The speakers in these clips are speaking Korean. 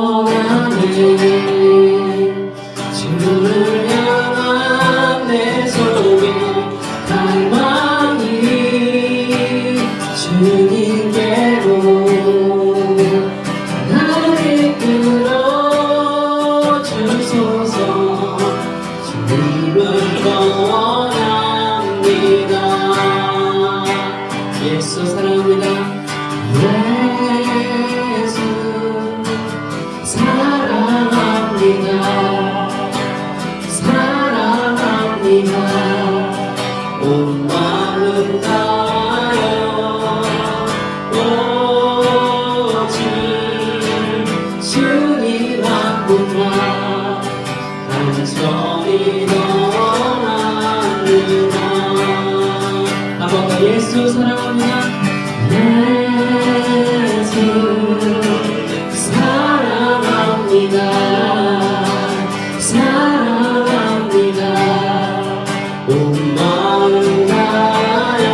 원하네. 주를 향한 내 속에 갈망이 주님께로 나를 이끌어 주소서. 주님을 더 원합니다. 예수 사랑합니다. 예수 사랑합니다. 사랑합니다. 온 마음 다하여 오직 주님 한 분만 간절히 원합니다. 한 번 더 예수 사랑합니다. 예수 사랑합니다. 사랑합니다. 온 마음 다하여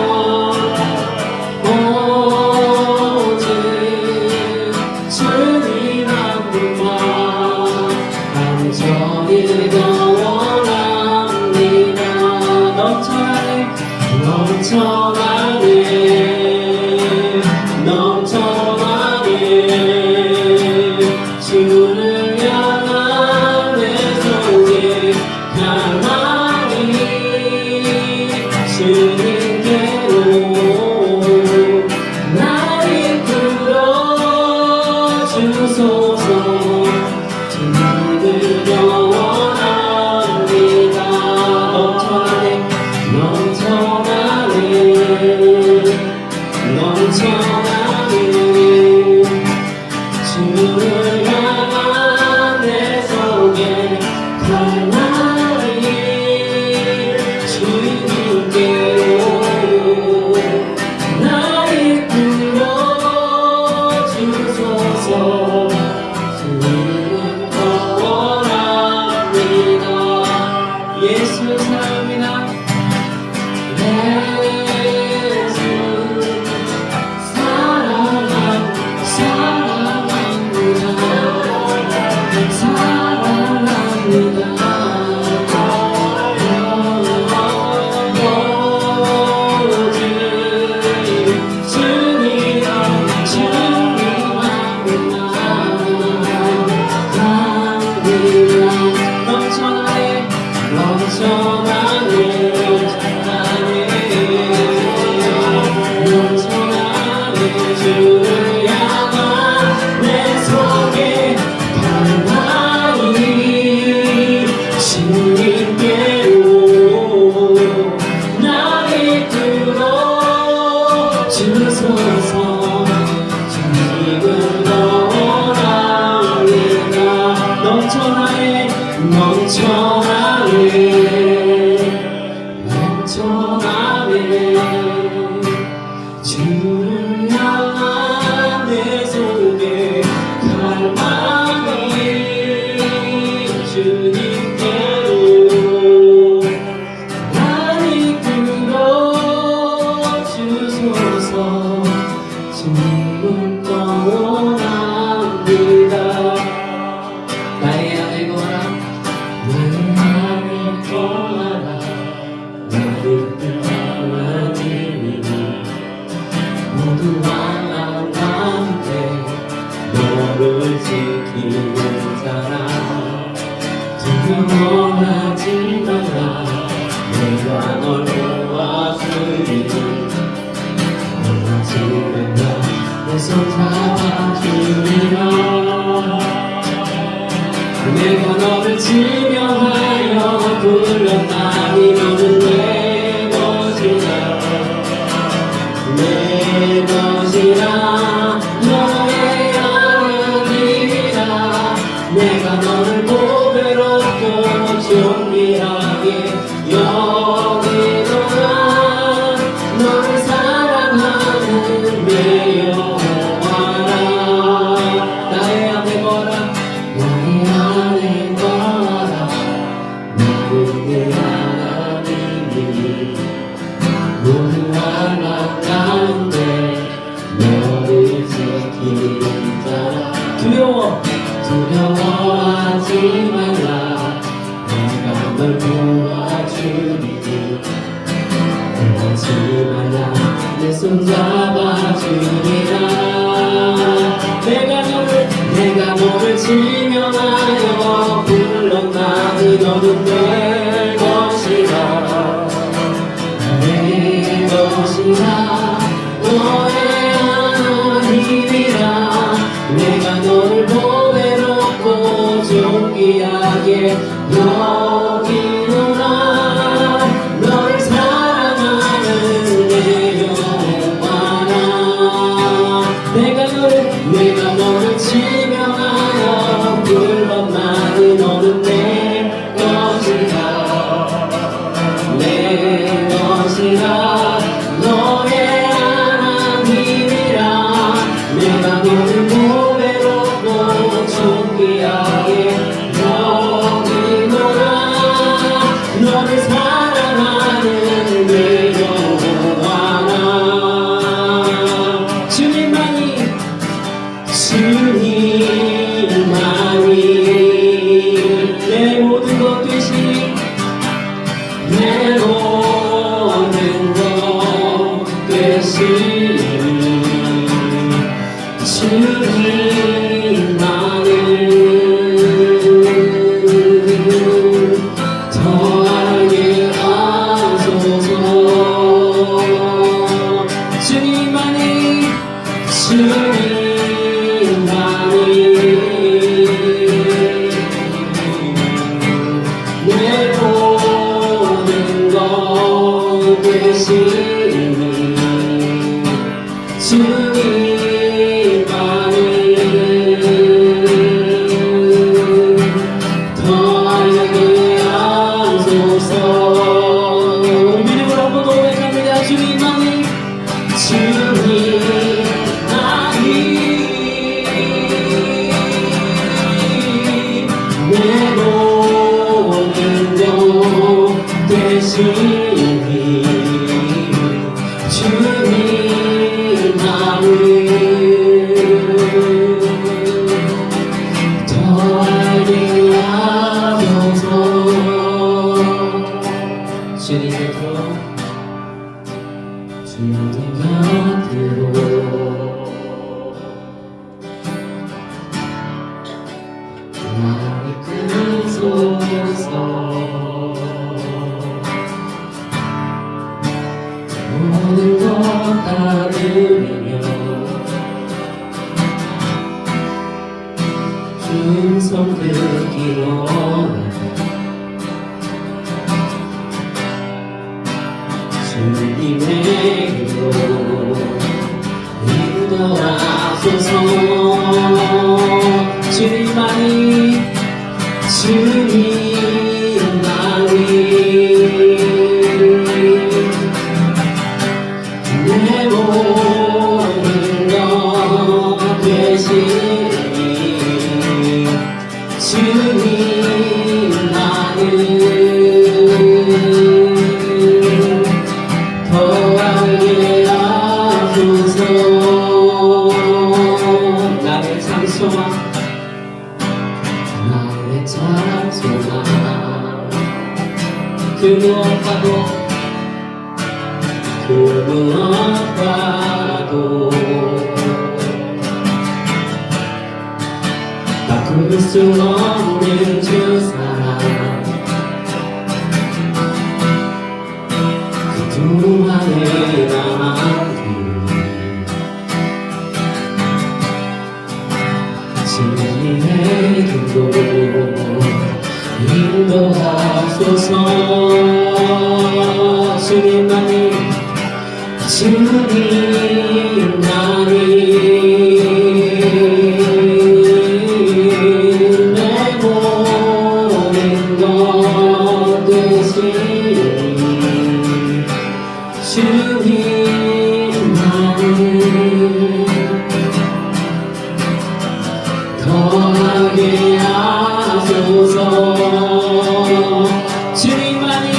오직 주님 한 분만 간절히 더 원합니다. 넘쳐나네 넘쳐나네 주를 향한 내 속에 갈망이 주님께로 나를 이끌어 주소서. 주님을 더 원합니다. 넘쳐나네 넘쳐나네 주를 향한 내 속에 갈망이 주님께로 나를 이끌어 주소서. 주님을 더 원합니다. 예수 사랑합니다. 예수 사랑합니다. 사랑합니다. 오직 주님 넘쳐나네 넘쳐나네 넘쳐나네 주를 향한 내 속에 갈망이 주님께로 나를 이끌어 주소서. 주님을 더 원합니다. 넘쳐나네 넘쳐나네 넘쳐나네 주를 향한 내 속에 갈망이 주님께로 나를 이끌어 주소서. 주님을 더 원합니다. 나의 안에 거하라 나의 안에 거하라 나를 떠나지니 모두 만난 가운데 너를 지키는 사람 두려워하지 마라. 내가 널 도와주리니 원하지는 내 손 잡아주리라. 내가 너를 지명하여 불렀나니 너는 내 것이라 내 것이라 너의 하나님이라. 내가 너를 보배롭고 존귀하게 여기노라. 너를 사랑하는 내 여호와라. 나의 안에 거라 나의 안에 거라 나는 내 하나님이 모두 하나 가운데 너를 지키는 자라. 두려워 두려워하지 말라. 내가 널 도와주니 두려워하지 말라. 내 손 잡아주리라. 내가 너를 지명하여 불렀나니 너는 내 것이라. 내 것이라. 너의 하나님이라. 내가 너를 보배롭고 존귀하게 여기노라. 너를 사랑하는 내 영혼아. 내가 너를 지명하여 불렀나니 너는 내 것이라. 내 것이라. 너의 하나님이라. 내가 너를 보배롭고 존귀하게 여기노라. 너를 사랑하는 내 영혼아. 주님만이 내 모든 것 되시니 내 모든 것 되시니 주님만을 더 알게 하소서. 주님만이 내 모든 것 되시니 주님만을 더 알게 하소서. 믿음으로 한번 더 고백합니다. 주님만이 내 모든 것 되시니 주님만을 더 알게 하소서. 주님 곁으로 주님 곁으로 나를 이끌소서. 모든 것 다 드리며 주님 손 듣기 원하네. 주님의 힘으로 인도하소서. 주님만이 내 모든 것 되시니 주님만을 더 알게 하소서. 나의 찬송아 그 무엇과도 바꿀 수 없는 주 사랑. 그동안의 나만들 주님의 길로 인도하소서. 주님만이 내 모든 것 되시니 주님만을 더하게 하소서. 주님만이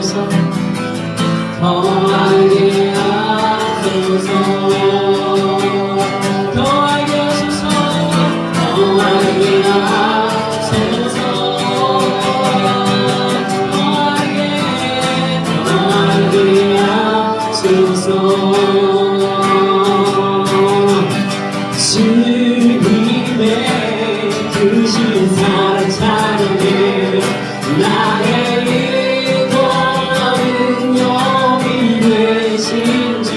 하소서 더 알게 하소서 더 알게 하소서 더 알게 하소서 더 알게 하소서 주님의 크신 사랑 찬양해 나의 인도하는 영이 되신 주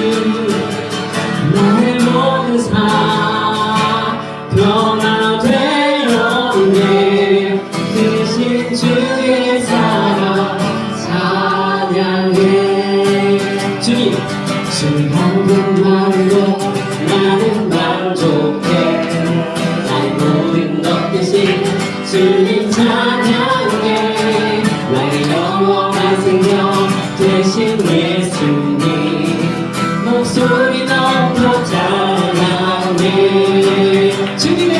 나의 모든 삶 변화되었네 크신 주의 사랑 찬양해 주님 주님 한 분만으로 나는 만족해 나의 모든 것 대신 주님 찬양해 나의 영원한 생명 되신 예수님 목소리 높여 찬양해 주님의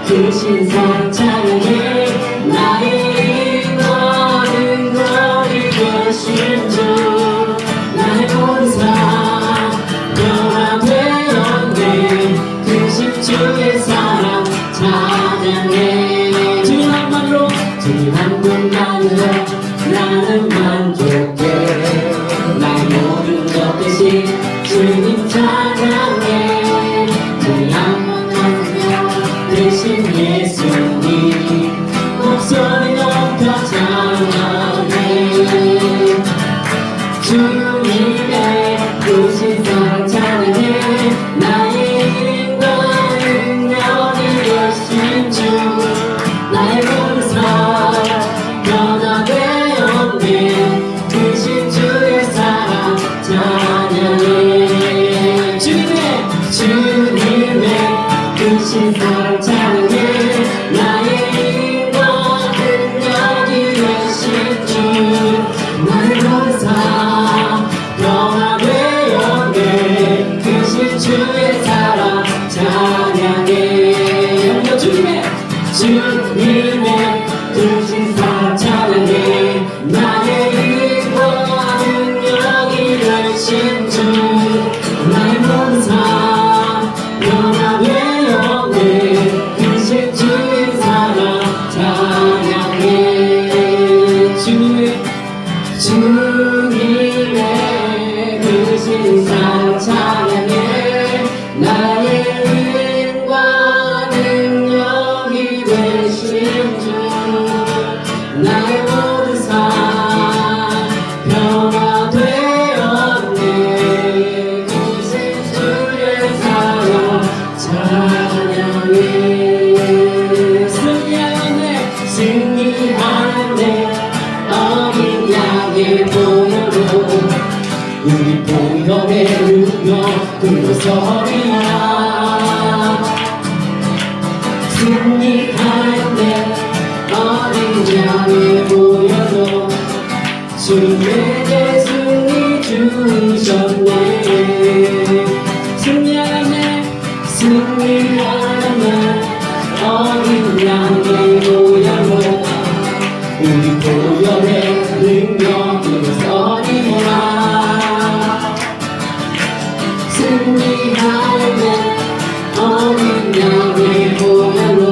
크신 사랑 찬양해 나의 인도하는 너를 되신 주 나의 모든 삶 변화되었네 크신 주의 사랑 찬양해 주님 한 분만으로 나는 만족해 나의 모든 것 대신 주님 찬양해 주님 한 분만으로 대신 예수님 목소리 높여 찬양해 주님의 크신 사랑 찬양해 나의 인도하는 능력이 되신 주 나의 모든 삶 변화되었네 크신 주의 사랑 찬양해 주님의 크신 사랑 찬양해 나의 인도하는 능력이 되신 주 나의 모든 삶 변화되었네 크신 주의 사랑 찬양해 주님의 크신 사랑 찬양해 나의 인도하는 능력이 되신 주 나의 모든 삶 변화되었네 크신 주의 사랑 찬양해 주님의 크신 사랑 찬양해 나의 힘과 능력이 되신 주 나의 모든 삶 변화되었네 크신 주의 사랑 찬양해 승리하네 어린 양의 보혈로 우리 보혈의 능력 들어서리라 승리하네 어린 양의 보혈로 주에게 승리 주셨네 승리하네 어린 양의 보혈로 우리 보혈의 능력으로 서리라 승리하네 어린 양의 보혈로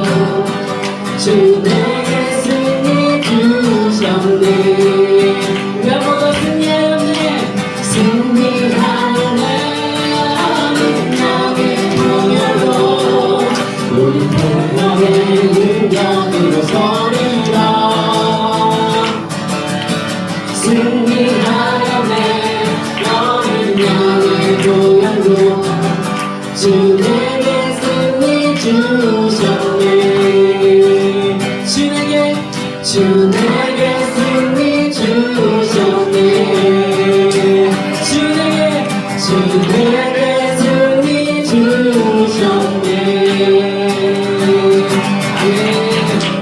주 내게 승리 주셨네 누가보다 승리하네 어린 양의 보혈로 우리 보혈의 능력으로 서리라 승리하네 어린 양의 보혈로 주 내게 승리 주셨네 주 내게 승리 주셨네 주 내게 승리 주셨네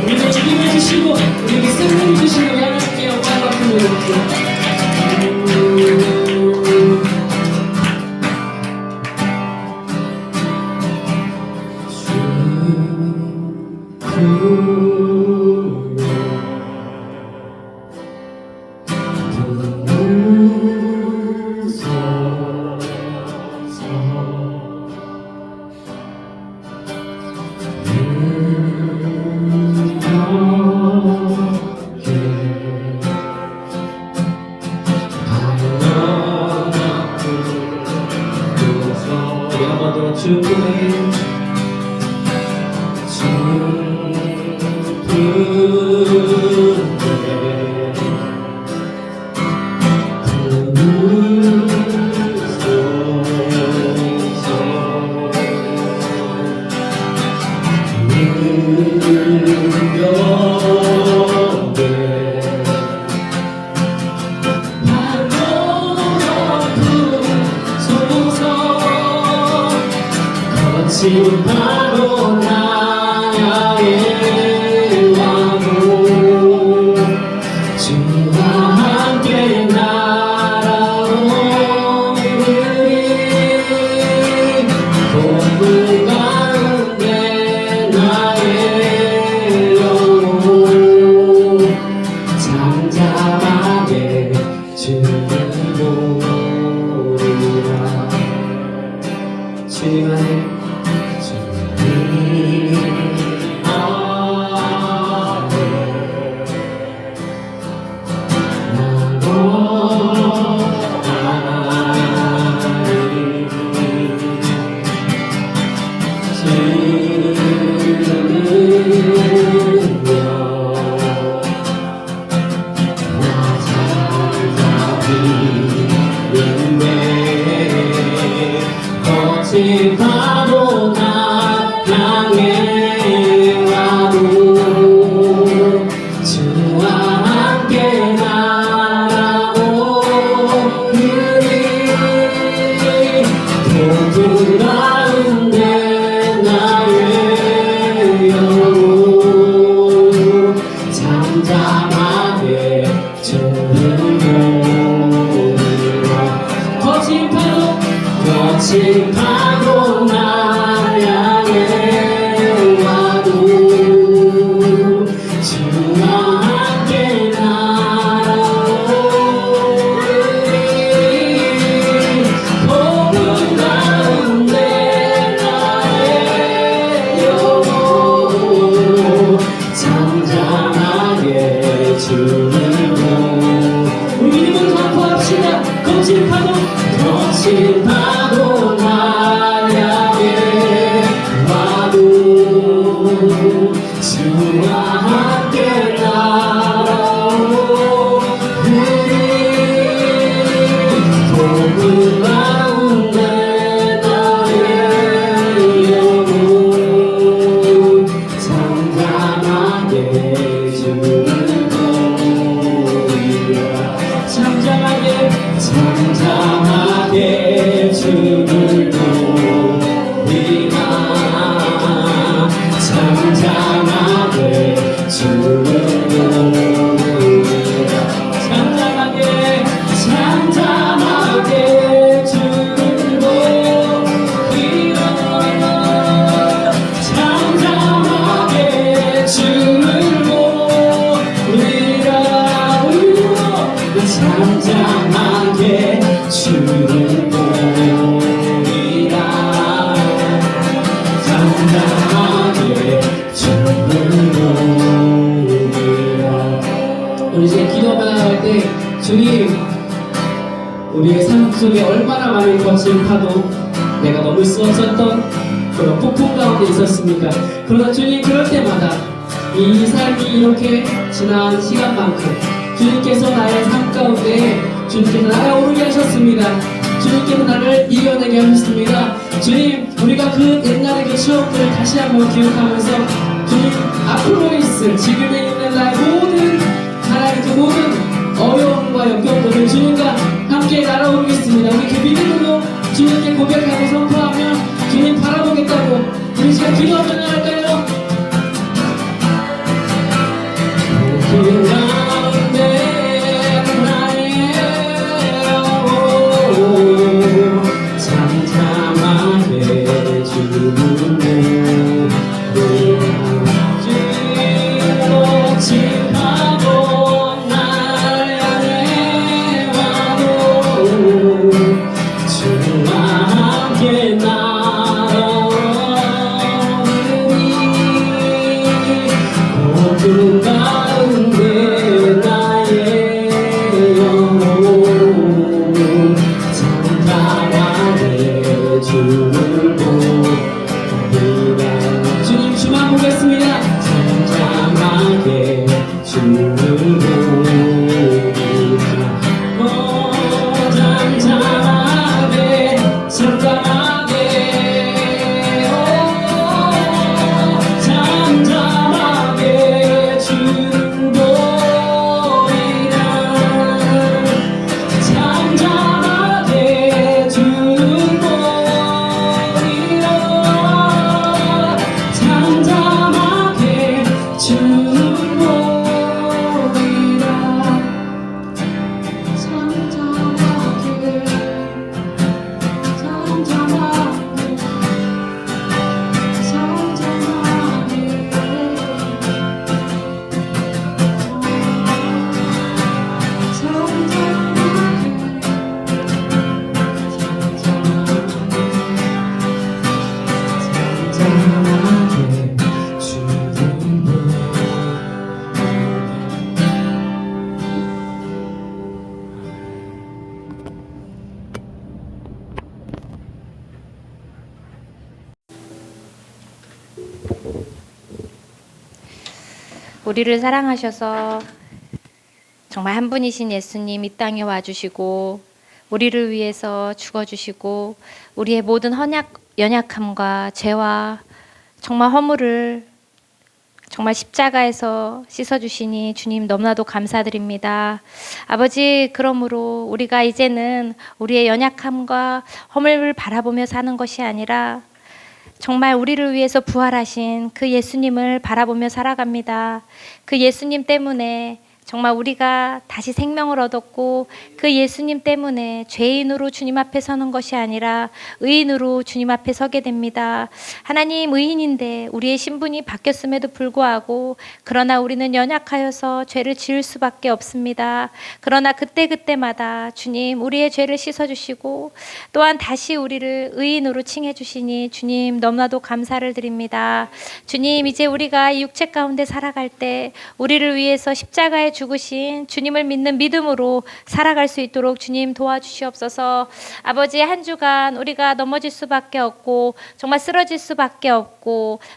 우리가 주님을 주시고 우리에게 승리 주시는 하나님께 영광 받습니다. 주께 거친 바로 나의 왕으로 주와 함께 날아오르리 폭풍 가운데 나의 영혼 잠잠하게 주를 보리라 주님 안에 바로 나 향해 와도 주와 함께 날아오르리 폭풍 가운데 나의 영혼 잠잠하게 주를 보리라 거친 파도 날 향해 와도 주와 함께 날아오르리 폭풍 가운데 나의 영혼 잠잠하게 주를 보리라 우리 믿음을 선포합시다 거친 파도 날 향해 와도 주와 함께 날아오르리 폭풍 가운데 나의 영혼 잠잠하게 주를 보리라 잠잠하게 주를 보리라 잠잠하게 주를 보리라 잠잠하게 주를 보리라 잠잠하게 주를 보리라 잠잠하게 주를 보리라 잠잠하게 주를 보리라 우리 이제 기도만 할 때 주님 우리의 삶 속에 얼마나 많은 거친 파도 내가 넘을 수 없었던 그런 폭풍 가운데 있었습니까 그러나 주님 그럴 때마다 이 삶이 이렇게 지난 시간만큼 주님께서 나의 삶 가운데 주님께서 날아오르게 하셨습니다. 주님께서 나를 이겨내게 하셨습니다. 주님 우리가 그 옛날의 그 추억들을 다시 한번 기억하면서 주님 앞으로 있을 지금에 있는 나의 모든 하나님의 그 모든 어려움과 역경들을 주님과 함께 날아오르겠습니다. 우리 그 믿음으로 주님께 고백하고 선포하며 주님 바라보겠다고 우리 시간 기도하면 할까요? 주와 함께 날아오르리 잠잠하게 주는 보이라 잠잠하게 주는 보이라 잠잠하게 주는 보이라 잠잠하게 우리를 사랑하셔서 정말 한 분이신 예수님 이 땅에 와주시고 우리를 위해서 죽어주시고 우리의 모든 연약함과 죄와 정말 허물을 정말 십자가에서 씻어주시니 주님 너무나도 감사드립니다. 아버지, 그러므로 우리가 이제는 우리의 연약함과 허물을 바라보며 사는 것이 아니라 정말 우리를 위해서 부활하신 그 예수님을 바라보며 살아갑니다. 그 예수님 때문에 정말 우리가 다시 생명을 얻었고 그 예수님 때문에 죄인으로 주님 앞에 서는 것이 아니라 의인으로 주님 앞에 서게 됩니다. 하나님, 의인인데 우리의 신분이 바뀌었음에도 불구하고 그러나 우리는 연약하여서 죄를 지을 수밖에 없습니다. 그러나 그때그때마다 주님 우리의 죄를 씻어주시고 또한 다시 우리를 의인으로 칭해주시니 주님 너무나도 감사를 드립니다. 주님, 이제 우리가 이 육체 가운데 살아갈 때 우리를 위해서 십자가에 죽으신 주님을 믿는 믿음으로 살아갈 수 있도록 주님 도와주시옵소서. 아버지, 한 주간 우리가 넘어질 수밖에 없고 정말 쓰러질 수밖에 없고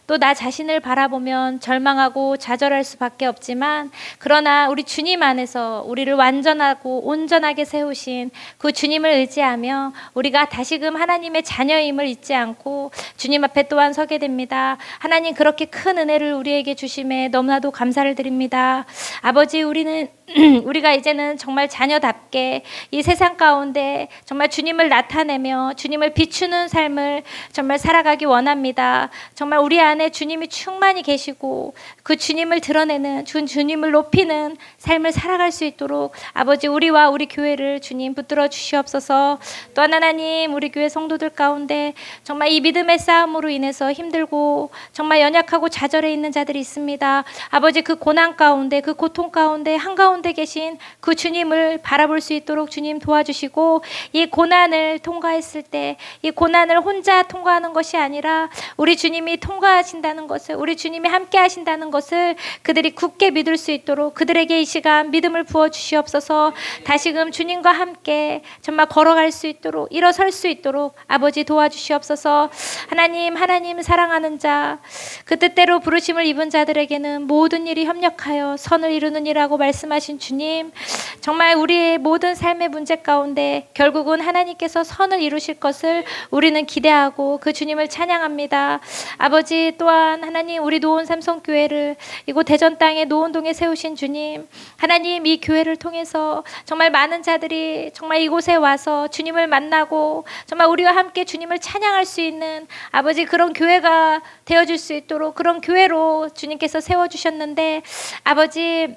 또 나 자신을 바라보면 절망하고 좌절할 수밖에 없지만 그러나 우리 주님 안에서 우리를 완전하고 온전하게 세우신 그 주님을 의지하며 우리가 다시금 하나님의 자녀임을 잊지 않고 주님 앞에 또한 서게 됩니다. 하나님, 그렇게 큰 은혜를 우리에게 주심에 너무나도 감사를 드립니다. 아버지, 우리가 이제는 정말 자녀답게 이 세상 가운데 정말 주님을 나타내며 주님을 비추는 삶을 정말 살아가기 원합니다. 정말 우리 안에 주님이 충만히 계시고 그 주님을 드러내는 주님을 높이는 삶을 살아갈 수 있도록 아버지, 우리와 우리 교회를 주님 붙들어 주시옵소서. 또한 하나님, 우리 교회 성도들 가운데 정말 이 믿음의 싸움으로 인해서 힘들고 정말 연약하고 좌절해 있는 자들이 있습니다. 아버지, 그 고난 가운데 그 고통 가운데 한가운데 계신 그 주님을 바라볼 수 있도록 주님 도와주시고 이 고난을 통과했을 때 이 고난을 혼자 통과하는 것이 아니라 우리 주님이 통과하신다는 것을, 우리 주님이 함께 하신다는 것을 그들이 굳게 믿을 수 있도록 그들에게 이 시간 믿음을 부어 주시옵소서. 다시금 주님과 함께 정말 걸어갈 수 있도록 일어설 수 있도록 아버지 도와주시옵소서. 하나님 사랑하는 자, 그 뜻대로 부르심을 입은 자들에게는 모든 일이 협력하여 선을 이루는 이라고 말씀하신 주님, 정말 우리의 모든 삶의 문제 가운데 결국은 하나님께서 선을 이루실 것을 우리는 기대하고 그 주님을 찬양합니다. 아버지, 또한 하나님, 우리 노원 삼성교회를 이곳 대전 땅의 노원동에 세우신 주님, 하나님, 이 교회를 통해서 정말 많은 자들이 정말 이곳에 와서 주님을 만나고 정말 우리와 함께 주님을 찬양할 수 있는 아버지, 그런 교회가 되어줄 수 있도록 그런 교회로 주님께서 세워주셨는데 아버지,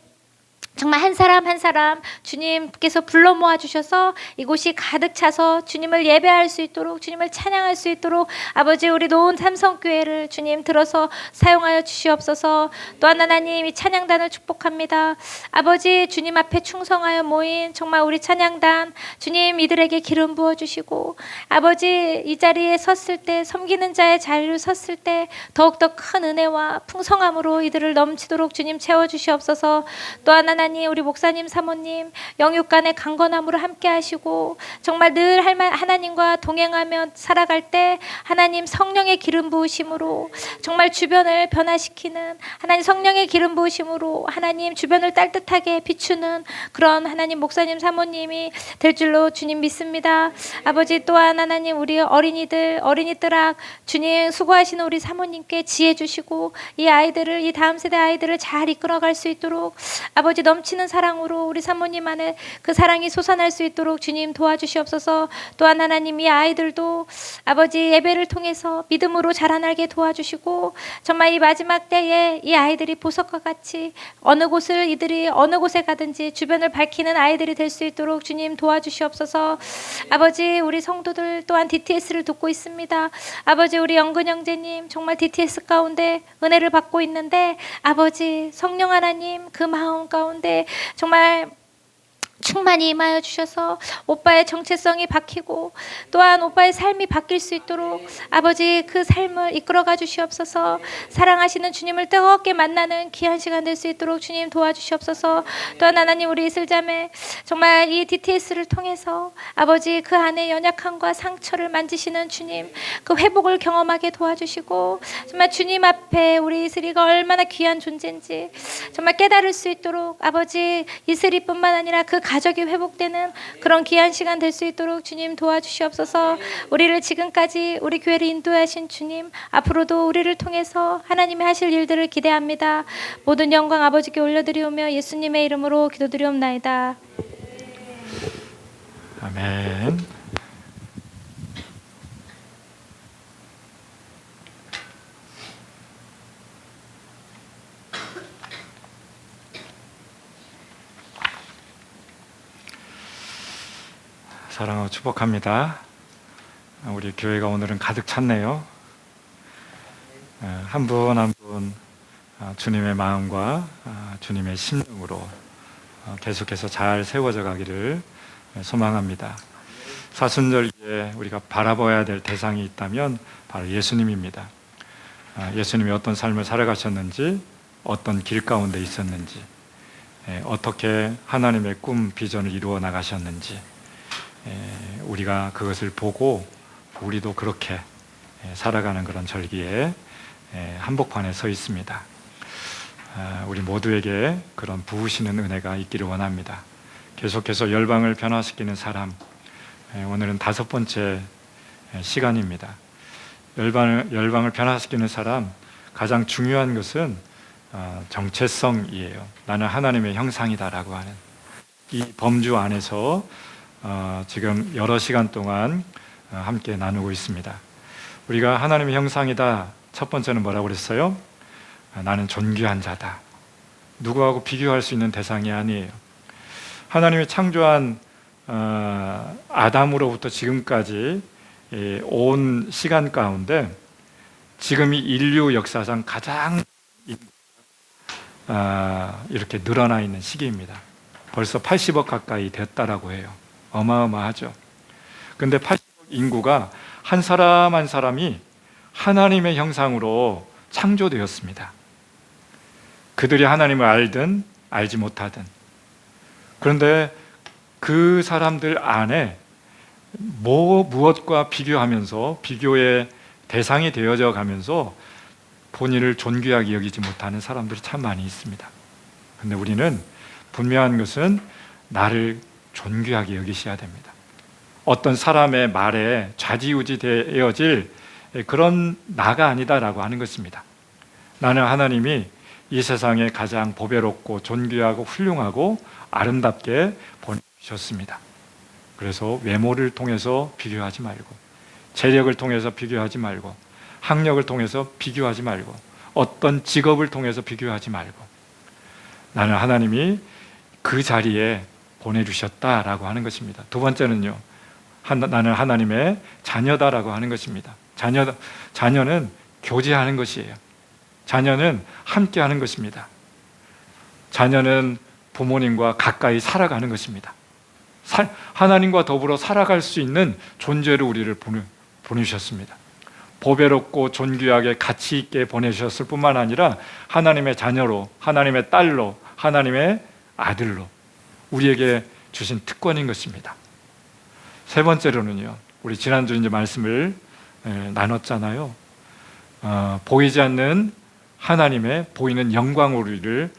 정말 한 사람 한 사람 주님께서 불러 모아 주셔서 이곳이 가득 차서 주님을 예배할 수 있도록 주님을 찬양할 수 있도록 아버지, 우리 노원 삼성교회를 주님 들어서 사용하여 주시옵소서. 또한 하나님, 이 찬양단을 축복합니다. 아버지, 주님 앞에 충성하여 모인 정말 우리 찬양단 주님, 이들에게 기름 부어주시고 아버지, 이 자리에 섰을 때 섬기는 자의 자리를 섰을 때 더욱더 큰 은혜와 풍성함으로 이들을 넘치도록 주님 채워주시옵소서. 또한 하나님, 하나님 우리 목사님 사모님 영육간의 강건함으로 함께 하시고 정말 늘 하나님과 동행하며 살아갈 때 하나님 성령의 기름 부으심으로 정말 주변을 변화시키는 하나님 성령의 기름 부으심으로 하나님 주변을 따뜻하게 비추는 그런 하나님 목사님 사모님이 될 줄로 주님 믿습니다. 아버지 또한 하나님 우리 어린이들아 주님 수고하시는 우리 사모님께 지혜 주시고 이 다음 세대 아이들을 잘 이끌어갈 수 있도록 아버지 넘치는 사랑으로 우리 사모님 안에 그 사랑이 솟아날 수 있도록 주님 도와주시옵소서. 또한 하나님 이 아이들도 아버지 예배를 통해서 믿음으로 자라나게 도와주시고 정말 이 마지막 때에 이 아이들이 보석과 같이 이들이 어느 곳에 가든지 주변을 밝히는 아이들이 될 수 있도록 주님 도와주시옵소서. 아버지 우리 성도들 또한 DTS를 듣고 있습니다. 아버지 우리 영근 형제님 정말 DTS 가운데 은혜를 받고 있는데 아버지 성령 하나님 그 마음 가운데 정말 충만히 임하여 주셔서 오빠의 정체성이 바뀌고 또한 오빠의 삶이 바뀔 수 있도록 아버지 그 삶을 이끌어가 주시옵소서. 사랑하시는 주님을 뜨겁게 만나는 귀한 시간 될 수 있도록 주님 도와주시옵소서. 또한 하나님 우리 이슬자매 정말 이 DTS를 통해서 아버지 그 안에 연약함과 상처를 만지시는 주님 그 회복을 경험하게 도와주시고 정말 주님 앞에 우리 이슬이가 얼마나 귀한 존재인지 정말 깨달을 수 있도록 아버지 이슬이뿐만 아니라 그 가족이 회복되는 그런 귀한 시간 될 수 있도록 주님 도와주시옵소서. 우리를 지금까지 우리 교회를 인도하신 주님 앞으로도 우리를 통해서 하나님이 하실 일들을 기대합니다. 모든 영광 아버지께 올려드리오며 예수님의 이름으로 기도드리옵나이다. 아멘. 사랑하고 축복합니다. 우리 교회가 오늘은 가득 찼네요. 한 분 한 분 주님의 마음과 주님의 심령으로 계속해서 잘 세워져 가기를 소망합니다. 사순절기에 우리가 바라봐야 될 대상이 있다면 바로 예수님입니다. 예수님이 어떤 삶을 살아가셨는지, 어떤 길 가운데 있었는지, 어떻게 하나님의 꿈, 비전을 이루어 나가셨는지 우리가 그것을 보고 우리도 그렇게 살아가는 그런 절기에 한복판에 서 있습니다. 우리 모두에게 그런 부으시는 은혜가 있기를 원합니다. 계속해서 열방을 변화시키는 사람, 오늘은 5번째 시간입니다. 열방을 변화시키는 사람, 가장 중요한 것은 정체성이에요. 나는 하나님의 형상이다라고 하는 이 범주 안에서 지금 여러 시간 동안 함께 나누고 있습니다. 우리가 하나님의 형상이다. 첫 번째는 뭐라고 그랬어요? 나는 존귀한 자다. 누구하고 비교할 수 있는 대상이 아니에요. 하나님이 창조한 아담으로부터 지금까지 온 시간 가운데 지금이 인류 역사상 가장 이렇게 늘어나 있는 시기입니다. 벌써 80억 가까이 됐다라고 해요. 어마어마하죠. 근데 80억 인구가 한 사람 한 사람이 하나님의 형상으로 창조되었습니다. 그들이 하나님을 알든 알지 못하든. 그런데 그 사람들 안에 무엇과 비교하면서 비교의 대상이 되어져 가면서 본인을 존귀하게 여기지 못하는 사람들이 참 많이 있습니다. 그런데 우리는 분명한 것은 나를 존귀하게 여기셔야 됩니다. 어떤 사람의 말에 좌지우지 되어질 그런 나가 아니다라고 하는 것입니다. 나는 하나님이 이 세상에 가장 보배롭고 존귀하고 훌륭하고 아름답게 보내주셨습니다. 그래서 외모를 통해서 비교하지 말고, 재력을 통해서 비교하지 말고, 학력을 통해서 비교하지 말고, 어떤 직업을 통해서 비교하지 말고, 나는 하나님이 그 자리에 보내주셨다라고 하는 것입니다. 두 번째는요, 나는 하나님의 자녀다라고 하는 것입니다. 자녀는 교제하는 것이에요. 자녀는 함께하는 것입니다. 자녀는 부모님과 가까이 살아가는 것입니다. 하나님과 더불어 살아갈 수 있는 존재로 우리를 보내주셨습니다. 보배롭고 존귀하게 가치 있게 보내주셨을 뿐만 아니라 하나님의 자녀로, 하나님의 딸로, 하나님의 아들로 우리에게 주신 특권인 것입니다. 세 번째로는요, 우리 지난주 이제 말씀을 나눴잖아요. 보이지 않는 하나님의 보이는 영광으로 우리를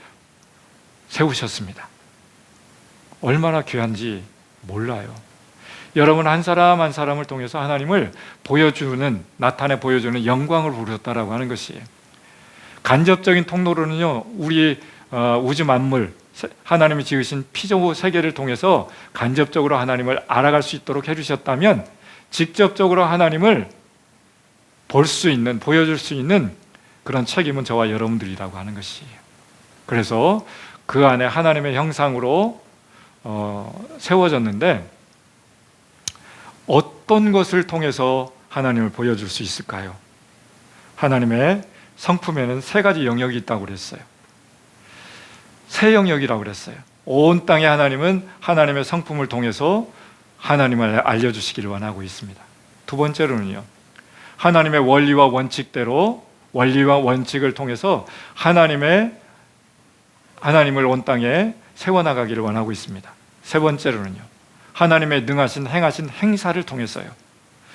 세우셨습니다. 얼마나 귀한지 몰라요. 여러분 한 사람 한 사람을 통해서 하나님을 나타내 보여주는 영광을 부르셨다라고 하는 것이에요. 간접적인 통로로는요, 우리 우주 만물, 하나님이 지으신 피조 세계를 통해서 간접적으로 하나님을 알아갈 수 있도록 해주셨다면, 직접적으로 하나님을 볼 수 있는, 보여줄 수 있는 그런 책임은 저와 여러분들이라고 하는 것이에요. 그래서 그 안에 하나님의 형상으로 세워졌는데, 어떤 것을 통해서 하나님을 보여줄 수 있을까요? 하나님의 성품에는 세 가지 영역이 있다고 그랬어요. 세 영역이라고 그랬어요. 온 땅의 하나님은 하나님의 성품을 통해서 하나님을 알려주시기를 원하고 있습니다. 두 번째로는요, 하나님의 원리와 원칙대로, 원리와 원칙을 통해서 하나님을 온 땅에 세워나가기를 원하고 있습니다. 세 번째로는요, 하나님의 능하신 행하신 행사를 통해서요,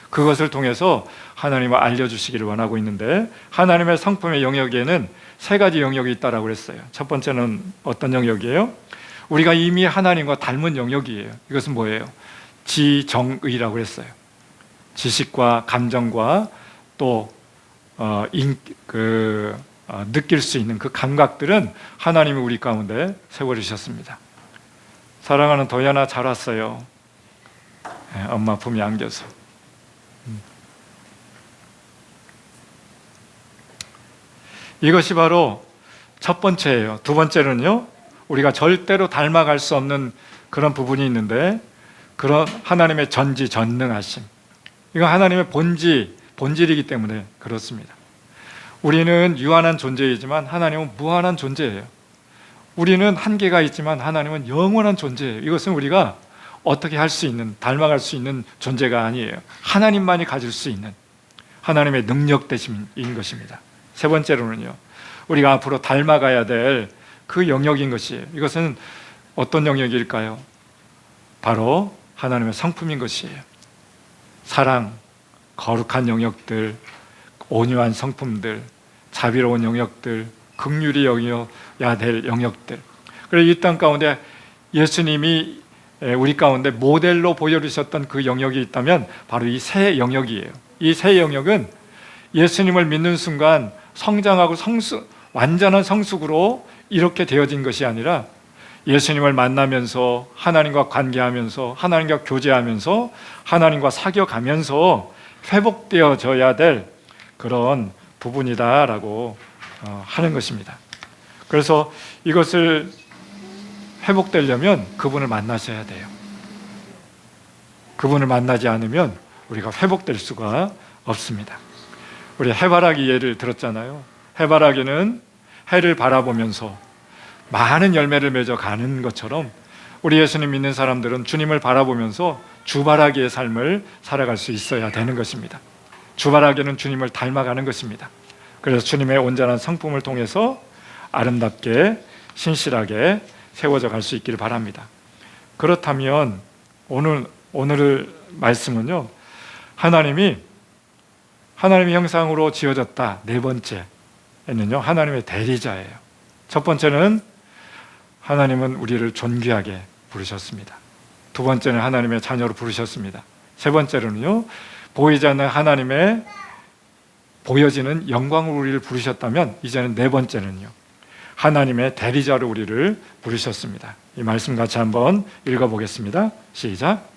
그것을 통해서 하나님을 알려주시기를 원하고 있는데, 하나님의 성품의 영역에는 세 가지 영역이 있다라고 그랬어요. 첫 번째는 어떤 영역이에요? 우리가 이미 하나님과 닮은 영역이에요. 이것은 뭐예요? 지정의라고 그랬어요. 지식과 감정과 또 느낄 수 있는 그 감각들은 하나님이 우리 가운데 세워주셨습니다. 사랑하는 도연아, 잘 왔어요. 엄마 품에 안겨서. 이것이 바로 첫 번째예요. 두 번째는요, 우리가 절대로 닮아갈 수 없는 그런 부분이 있는데, 그런 하나님의 전지전능하심. 이건 하나님의 본질이기 때문에 그렇습니다. 우리는 유한한 존재이지만 하나님은 무한한 존재예요. 우리는 한계가 있지만 하나님은 영원한 존재예요. 이것은 우리가 어떻게 할 수 있는, 닮아갈 수 있는 존재가 아니에요. 하나님만이 가질 수 있는 하나님의 능력 대심인 것입니다. 세 번째로는요, 우리가 앞으로 닮아가야 될 그 영역인 것이에요. 이것은 어떤 영역일까요? 바로 하나님의 성품인 것이에요. 사랑, 거룩한 영역들, 온유한 성품들, 자비로운 영역들, 긍휼히 여겨야 될 영역들. 그래서 이 땅 가운데 예수님이 우리 가운데 모델로 보여주셨던 그 영역이 있다면 바로 이 세 영역이에요. 이 세 영역은 예수님을 믿는 순간 성장하고 완전한 성숙으로 이렇게 되어진 것이 아니라, 예수님을 만나면서 하나님과 관계하면서 하나님과 교제하면서 하나님과 사귀어가면서 회복되어져야 될 그런 부분이다라고 하는 것입니다. 그래서 이것을 회복되려면 그분을 만나셔야 돼요. 그분을 만나지 않으면 우리가 회복될 수가 없습니다. 우리 해바라기 예를 들었잖아요. 해바라기는 해를 바라보면서 많은 열매를 맺어 가는 것처럼, 우리 예수님 믿는 사람들은 주님을 바라보면서 주바라기의 삶을 살아갈 수 있어야 되는 것입니다. 주바라기는 주님을 닮아가는 것입니다. 그래서 주님의 온전한 성품을 통해서 아름답게 신실하게 세워져 갈 수 있기를 바랍니다. 그렇다면 오늘 말씀은요, 하나님의 형상으로 지어졌다. 네 번째는요, 하나님의 대리자예요. 첫 번째는 하나님은 우리를 존귀하게 부르셨습니다. 두 번째는 하나님의 자녀로 부르셨습니다. 세 번째로는요, 보이지 않는 하나님의 보여지는 영광으로 우리를 부르셨다면, 이제는 네 번째는요, 하나님의 대리자로 우리를 부르셨습니다. 이 말씀 같이 한번 읽어보겠습니다. 시작.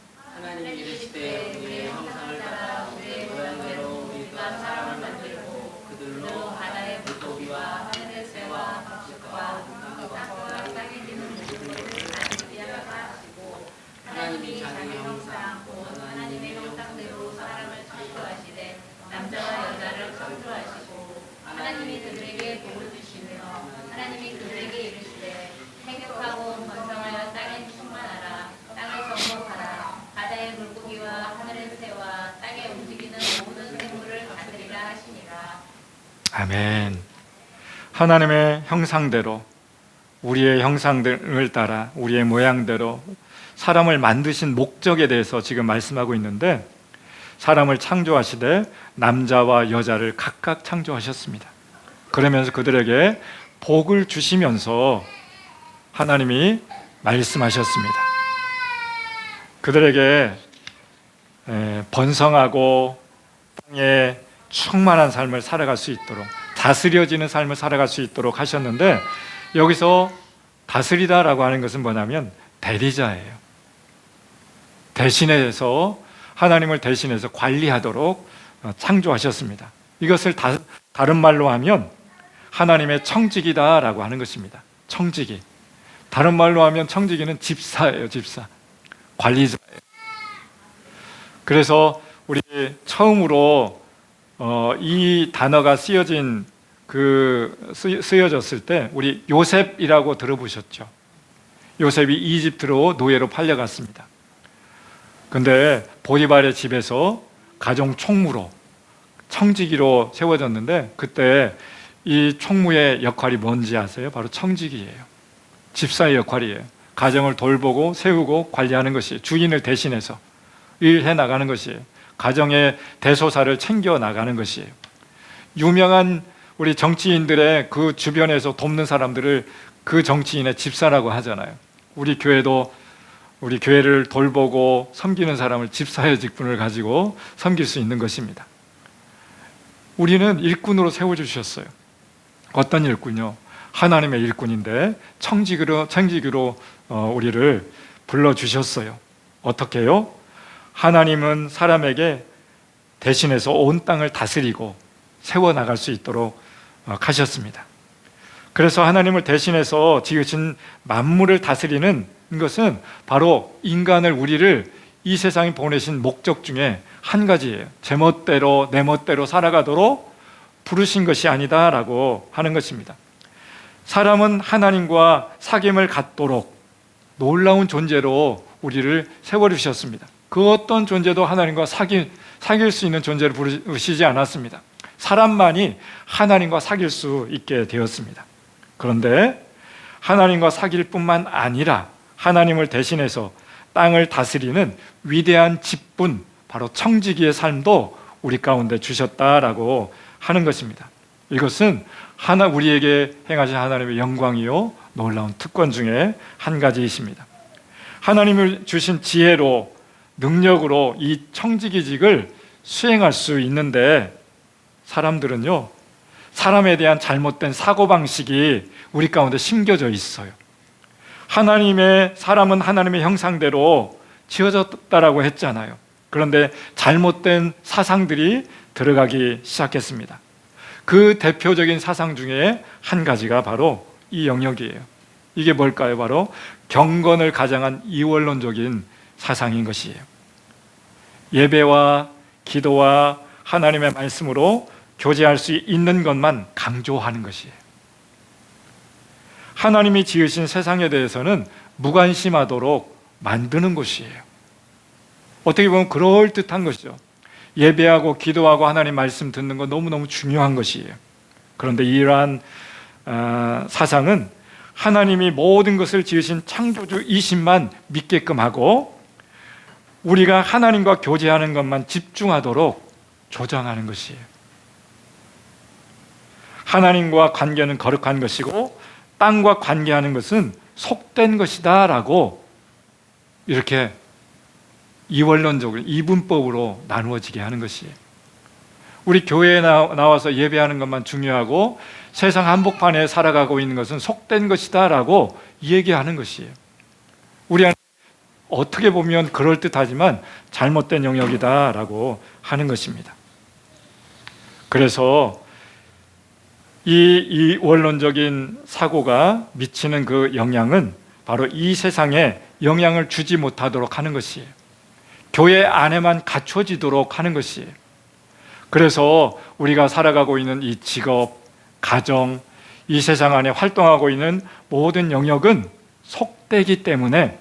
아멘. 하나님의 형상대로 우리의 형상을 따라 우리의 모양대로 사람을 만드신 목적에 대해서 지금 말씀하고 있는데, 사람을 창조하시되 남자와 여자를 각각 창조하셨습니다. 그러면서 그들에게 복을 주시면서 하나님이 말씀하셨습니다. 그들에게 번성하고 땅에 충만한 삶을 살아갈 수 있도록, 다스려지는 삶을 살아갈 수 있도록 하셨는데, 여기서 다스리다라고 하는 것은 뭐냐면 대리자예요. 대신해서, 하나님을 대신해서 관리하도록 창조하셨습니다. 이것을 다른 말로 하면 하나님의 청지기다라고 하는 것입니다. 청지기. 다른 말로 하면 청지기는 집사예요. 집사. 관리자예요. 그래서 우리 처음으로 이 단어가 쓰여졌을 때 우리 요셉이라고 들어보셨죠? 요셉이 이집트로 노예로 팔려갔습니다. 근데 보디발의 집에서 가정 총무로, 청지기로 세워졌는데, 그때 이 총무의 역할이 뭔지 아세요? 바로 청지기예요. 집사의 역할이에요. 가정을 돌보고 세우고 관리하는 것이, 주인을 대신해서 일해 나가는 것이에요. 가정의 대소사를 챙겨 나가는 것이에요. 유명한 우리 정치인들의 그 주변에서 돕는 사람들을 그 정치인의 집사라고 하잖아요. 우리 교회도 우리 교회를 돌보고 섬기는 사람을 집사의 직분을 가지고 섬길 수 있는 것입니다. 우리는 일꾼으로 세워주셨어요. 어떤 일꾼요? 하나님의 일꾼인데 청지기로 우리를 불러주셨어요. 어떻게요? 하나님은 사람에게 대신해서 온 땅을 다스리고 세워나갈 수 있도록 하셨습니다. 그래서 하나님을 대신해서 지으신 만물을 다스리는 것은 바로 인간을, 우리를 이 세상에 보내신 목적 중에 한 가지예요. 제 멋대로 내 멋대로 살아가도록 부르신 것이 아니다라고 하는 것입니다. 사람은 하나님과 사귐을 갖도록 놀라운 존재로 우리를 세워주셨습니다. 그 어떤 존재도 하나님과 사귈 수 있는 존재를 부르시지 않았습니다. 사람만이 하나님과 사귈 수 있게 되었습니다. 그런데 하나님과 사귈 뿐만 아니라 하나님을 대신해서 땅을 다스리는 위대한 직분, 바로 청지기의 삶도 우리 가운데 주셨다라고 하는 것입니다. 이것은 우리에게 행하신 하나님의 영광이요 놀라운 특권 중에 한 가지이십니다. 하나님을 주신 지혜로, 능력으로 이 청지기직을 수행할 수 있는데, 사람들은요, 사람에 대한 잘못된 사고방식이 우리 가운데 심겨져 있어요. 사람은 하나님의 형상대로 지어졌다라고 했잖아요. 그런데 잘못된 사상들이 들어가기 시작했습니다. 그 대표적인 사상 중에 한 가지가 바로 이 영역이에요. 이게 뭘까요? 바로 경건을 가장한 이원론적인 사상인 것이에요. 예배와 기도와 하나님의 말씀으로 교제할 수 있는 것만 강조하는 것이에요. 하나님이 지으신 세상에 대해서는 무관심하도록 만드는 것이에요. 어떻게 보면 그럴듯한 것이죠. 예배하고 기도하고 하나님 말씀 듣는 건 너무너무 중요한 것이에요. 그런데 이러한 사상은 하나님이 모든 것을 지으신 창조주이심만 믿게끔 하고 우리가 하나님과 교제하는 것만 집중하도록 조장하는 것이에요. 하나님과 관계는 거룩한 것이고 땅과 관계하는 것은 속된 것이다 라고 이렇게 이원론적으로, 이분법으로 나누어지게 하는 것이에요. 우리 교회에 나와서 예배하는 것만 중요하고 세상 한복판에 살아가고 있는 것은 속된 것이다 라고 얘기하는 것이에요. 우리 안에 어떻게 보면 그럴듯하지만 잘못된 영역이다 라고 하는 것입니다. 그래서 이 원론적인 사고가 미치는 그 영향은 바로 이 세상에 영향을 주지 못하도록 하는 것이에요. 교회 안에만 갖춰지도록 하는 것이에요. 그래서 우리가 살아가고 있는 이 직업, 가정, 이 세상 안에 활동하고 있는 모든 영역은 속되기 때문에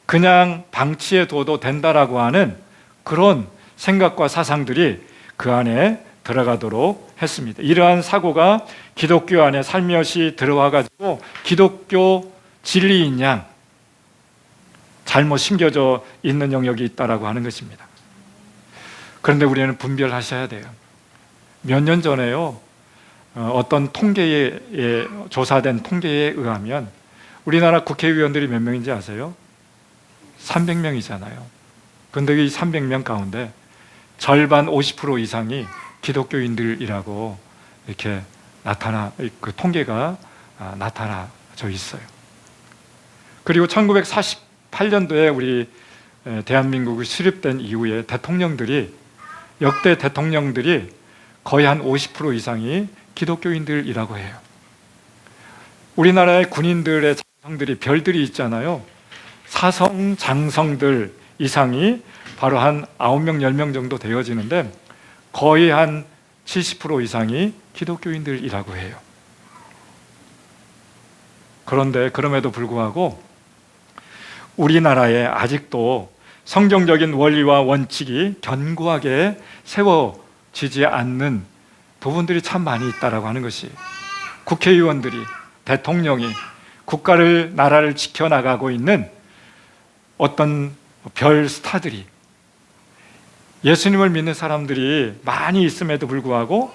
그냥 방치해둬도 된다라고 하는 그런 생각과 사상들이 그 안에 들어가도록 했습니다. 이러한 사고가 기독교 안에 살며시 들어와가지고 기독교 진리인 양 잘못 심겨져 있는 영역이 있다라고 하는 것입니다. 그런데 우리는 분별하셔야 돼요. 몇 년 전에요, 어떤 통계에 조사된 통계에 의하면 우리나라 국회의원들이 몇 명인지 아세요? 300명이잖아요. 그런데 이 300명 가운데 절반 50% 이상이 기독교인들이라고 이렇게 그 통계가 나타나져 있어요. 그리고 1948년도에 우리 대한민국이 수립된 이후에 역대 대통령들이 거의 한 50% 이상이 기독교인들이라고 해요. 우리나라의 군인들의 장성들이 별들이 있잖아요. 사성, 장성들 이상이 바로 한 9명, 10명 정도 되어지는데 거의 한 70% 이상이 기독교인들이라고 해요. 그런데 그럼에도 불구하고 우리나라에 아직도 성경적인 원리와 원칙이 견고하게 세워지지 않는 부분들이 참 많이 있다라고 하는 것이, 국회의원들이, 대통령이 국가를, 나라를 지켜나가고 있는 어떤 별 스타들이, 예수님을 믿는 사람들이 많이 있음에도 불구하고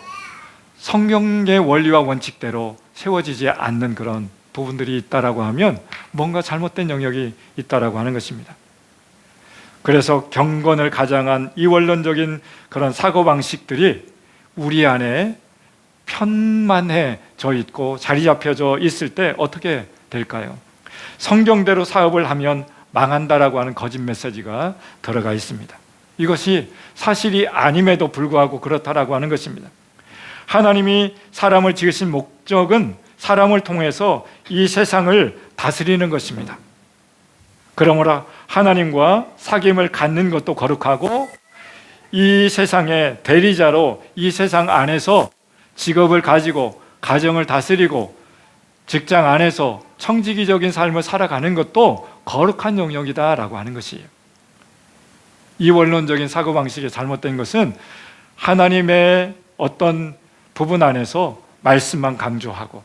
성경의 원리와 원칙대로 세워지지 않는 그런 부분들이 있다라고 하면 뭔가 잘못된 영역이 있다라고 하는 것입니다. 그래서 경건을 가장한 이원론적인 그런 사고방식들이 우리 안에 편만해져 있고 자리 잡혀져 있을 때 어떻게 될까요? 성경대로 사업을 하면 망한다라고 하는 거짓 메시지가 들어가 있습니다. 이것이 사실이 아님에도 불구하고 그렇다라고 하는 것입니다. 하나님이 사람을 지으신 목적은 사람을 통해서 이 세상을 다스리는 것입니다. 그러므로 하나님과 사귐을 갖는 것도 거룩하고 이 세상의 대리자로 이 세상 안에서 직업을 가지고 가정을 다스리고 직장 안에서 청지기적인 삶을 살아가는 것도 거룩한 영역이다라고 하는 것이에요. 이원론적인 사고방식이 잘못된 것은 하나님의 어떤 부분 안에서 말씀만 강조하고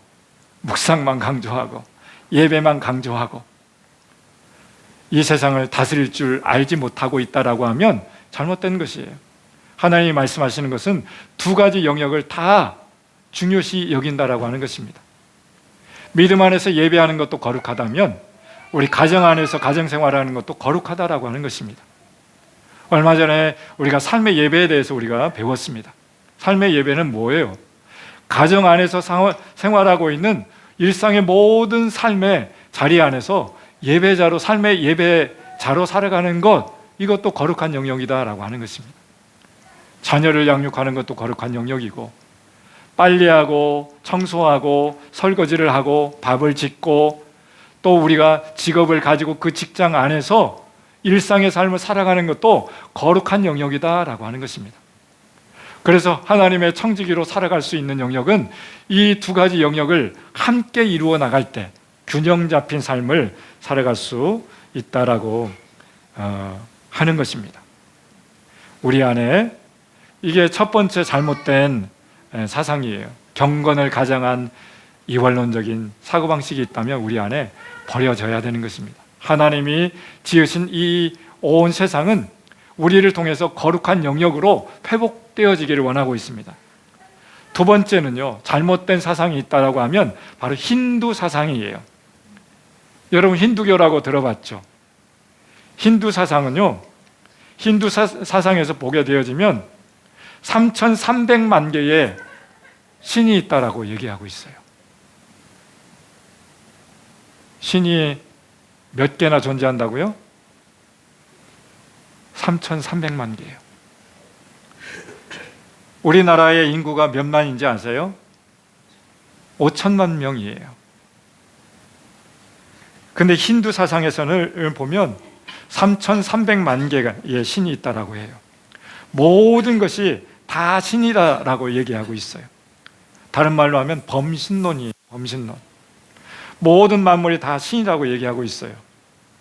묵상만 강조하고 예배만 강조하고 이 세상을 다스릴 줄 알지 못하고 있다라고 하면 잘못된 것이에요. 하나님이 말씀하시는 것은 두 가지 영역을 다 중요시 여긴다라고 하는 것입니다. 믿음 안에서 예배하는 것도 거룩하다면 우리 가정 안에서 가정생활하는 것도 거룩하다라고 하는 것입니다. 얼마 전에 우리가 삶의 예배에 대해서 우리가 배웠습니다. 삶의 예배는 뭐예요? 가정 안에서 생활하고 있는 일상의 모든 삶의 자리 안에서 예배자로, 삶의 예배자로 살아가는 것, 이것도 거룩한 영역이다라고 하는 것입니다. 자녀를 양육하는 것도 거룩한 영역이고, 빨래하고 청소하고 설거지를 하고 밥을 짓고, 또 우리가 직업을 가지고 그 직장 안에서 일상의 삶을 살아가는 것도 거룩한 영역이다라고 하는 것입니다. 그래서 하나님의 청지기로 살아갈 수 있는 영역은 이 두 가지 영역을 함께 이루어 나갈 때 균형 잡힌 삶을 살아갈 수 있다라고 하는 것입니다. 우리 안에 이게 첫 번째 잘못된 사상이에요. 경건을 가장한 이원론적인 사고방식이 있다면 우리 안에 버려져야 되는 것입니다. 하나님이 지으신 이 온 세상은 우리를 통해서 거룩한 영역으로 회복되어지기를 원하고 있습니다. 두 번째는요, 잘못된 사상이 있다라고 하면 바로 힌두 사상이에요. 여러분 힌두교라고 들어봤죠? 힌두 사상은요, 힌두 사상에서 보게 되어지면 3,300만 개의 신이 있다라고 얘기하고 있어요. 신이 몇 개나 존재한다고요? 3,300만 개예요. 우리나라의 인구가 몇 만인지 아세요? 5천만 명이에요. 근데 힌두 사상에서는 보면 3,300만 개의 신이 있다라고 해요. 모든 것이 다 신이다라고 얘기하고 있어요. 다른 말로 하면 범신론이에요. 범신론. 모든 만물이 다 신이라고 얘기하고 있어요.